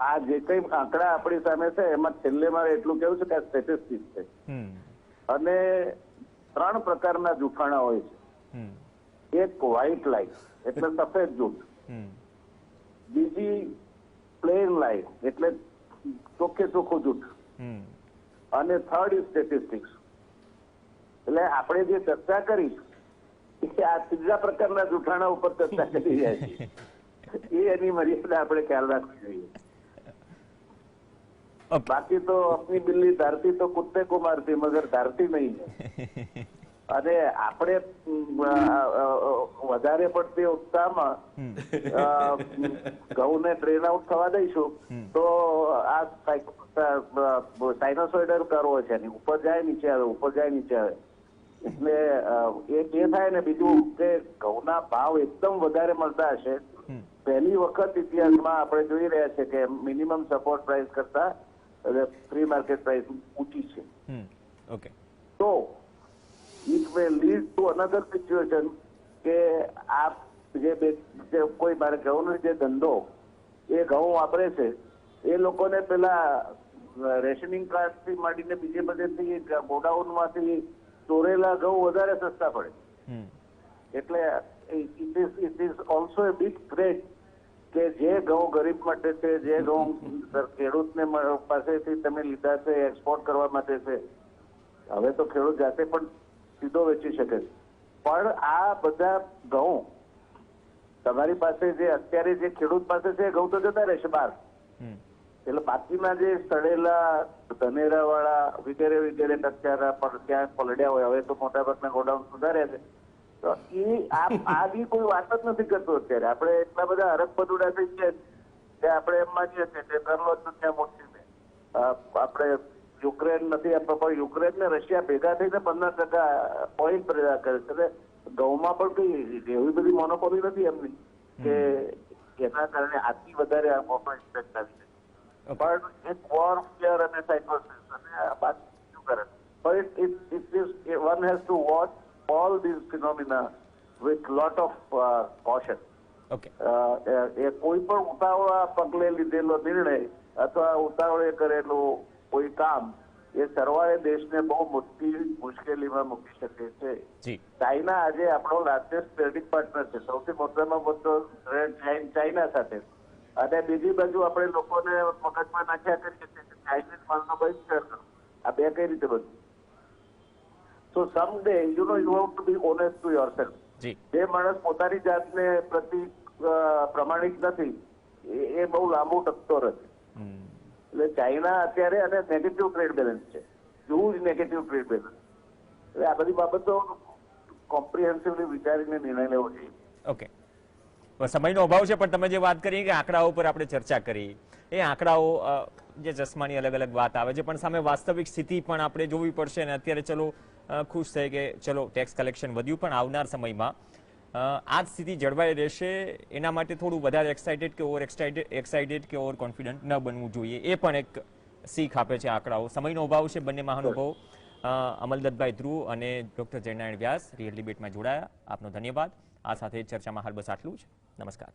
આ જે કઈ આંકડા આપણી સામે છે એમાં છેલ્લે મારે એટલું કેવું છે કે આ સ્ટેટિસ્ટિક્સ છે અને 3 પ્રકારના જૂઠાણા હોય છે. એક વ્હાઇટ લાઈ એટલે સફેદ જૂઠ, બીજી પ્લેન લાઈ એટલે ચોખ્ખે ચોખ્ખું જૂઠ, અને થર્ડ ઇઝ સ્ટેટિસ્ટિક્સ. એટલે આપણે જે ચર્ચા કરી એ આ ત્રીજા પ્રકારના જૂઠાણા ઉપર ચર્ચા કરી રહ્યા છીએ. એ એની મર્યાદા આપણે ખ્યાલ રાખવી જોઈએ. બાકી તો અપની બિલ્લી ધારતી તો કુત્તે કો મારતી મગર ધારતી નહીં. અને આપણે વધારે પડતી ઉત્સાહમાં ઘઉંને ડ્રેન આઉટ થવા દઈશું તો આ સાઇનોસોઇડલ કરવો છે, ઉપર જાય નીચે આવે, ઉપર જાય નીચે આવે. એટલે એક એ થાય ને, બીજું કે ઘઉંના ભાવ એકદમ વધારે મળતા હશે. પહેલી વખત ઇતિહાસમાં આપણે જોઈ રહ્યા છે કે મિનિમમ સપોર્ટ પ્રાઇસ કરતા ફ્રી માર્કેટ પ્રાઇસ ઊંચી છે. ઓકે, તો it may lead to another situation કે આ જે કોઈ મારે ઘઉંનો જે ધંધો એ ઘઉં વાપરે છે એ લોકોને પેલા રેશનિંગ કાર્ડ થી માંડીને બીજે બધેથી ગોડાઉન માંથી ચોરેલા ઘઉં વધારે સસ્તા પડે. એટલે it is also a big threat કે જે ઘઉં ગરીબ માટે છે, જે ઘઉં ખેડૂતને પાસેથી તમે લીધા છે એક્સપોર્ટ કરવા માટે છે, હવે તો ખેડૂત જાતે પણ સીધો વેચી શકે છે. પણ આ બધા ઘઉં તમારી પાસે જે અત્યારે જે ખેડૂત પાસે છે ઘઉં તો જતા રહેશે બહાર. એટલે બાકીના જે સડેલા ધનેરા વાળા વગેરે વગેરે કચારા પણ ક્યાં પલડ્યા હોય, હવે તો મોટાભાગના ગોડાઉન સુધાર્યા છે, તો એ આ બી કોઈ વાત જ નથી કરતો. અત્યારે આપણે એટલા બધા હરક પદુડા થઈ ગયા કે આપણે એમ માનીએ છીએ કે કરલો દુનિયા મોટી. આપણે યુક્રેન નથી આપવા, પણ યુક્રેન ને રશિયા ભેગા થઈને 15% ઓઇલ પેદા કરે છે. એટલે ઘઉંમાં પણ કઈ એવી બધી મોનોપોલી નથી એમની કે એના કારણે આટલી વધારે આ મોટો ઇમ્પેક્ટ આવી છે. પણ એક વોર ફિયર અને સાયકોસિસ અને બાકી શું કરે. પણ one has to watch all these phenomena with lot of caution. Okay, એ કોઈ પણ ઉતાવળા પગલે લીધેલો નિર્ણય અથવા ઉતાવળે કરેલું કોઈ કામ એ સરવાળે દેશને બહુ મોટી મુશ્કેલીમાં મૂકી શકે છે. ચાઇના આજે આપણો લાર્જેસ્ટ ટ્રેડિંગ પાર્ટનર છે, સૌથી મોટામાં મોટો ચાઇના સાથે. અને બીજી બાજુ આપણે લોકોને મગજમાં નાખ્યા કરીએ છીએ કે ચાઇનીઝ માલનો બહિષ્કાર કરો. આ બે કઈ રીતે બધું? So some day you have to be honest to yourself. જે માણસ પોતાની જાતને પ્રતિ પ્રમાણિક નથી એ બહુ લાંબુ ટકતો રહેશે. એટલે ચાઇના અત્યારે અને નેગેટિવ ટ્રેડ બેલેન્સ છે, હ્યુજ નેગેટિવ ટ્રેડ બેલેન્સ. એટલે આ બધી બાબતો કોમ્પ્રિહેન્સિવલી વિચારીને નિર્ણય લેવો જોઈએ. ઓકે, સમયનો અભાવ છે, પણ તમે જે વાત કરી કે આંકડાઓ પર આપણે ચર્ચા કરી, એ આંકડાઓ જે ચશ્માની અલગ અલગ વાત આવે છે, પણ સામે વાસ્તવિક સ્થિતિ પણ આપણે જોવી પડશે. અને અત્યારે ચલો ખુશ થઈ કે ચલો ટેક્સ કલેક્શન વધ્યું, પણ આવનાર સમયમાં આ જ સ્થિતિ જળવાઈ રહેશે એના માટે થોડું વધારે એક્સાઇટેડ કે ઓવર કોન્ફિડન્ટ ન બનવું જોઈએ. એ પણ એક શીખ આપે છે આંકડાઓ. સમયનો અભાવ છે. બંને મહાનુભાવો અમલદત્તભાઈ ધ્રુવ અને ડોક્ટર જયનારાયણ વ્યાસ રિયલ ડિબેટમાં જોડાયા. આપનો ધન્યવાદ. આ સાથે ચર્ચામાં હાલ બસ આટલું જ. નમસ્કાર.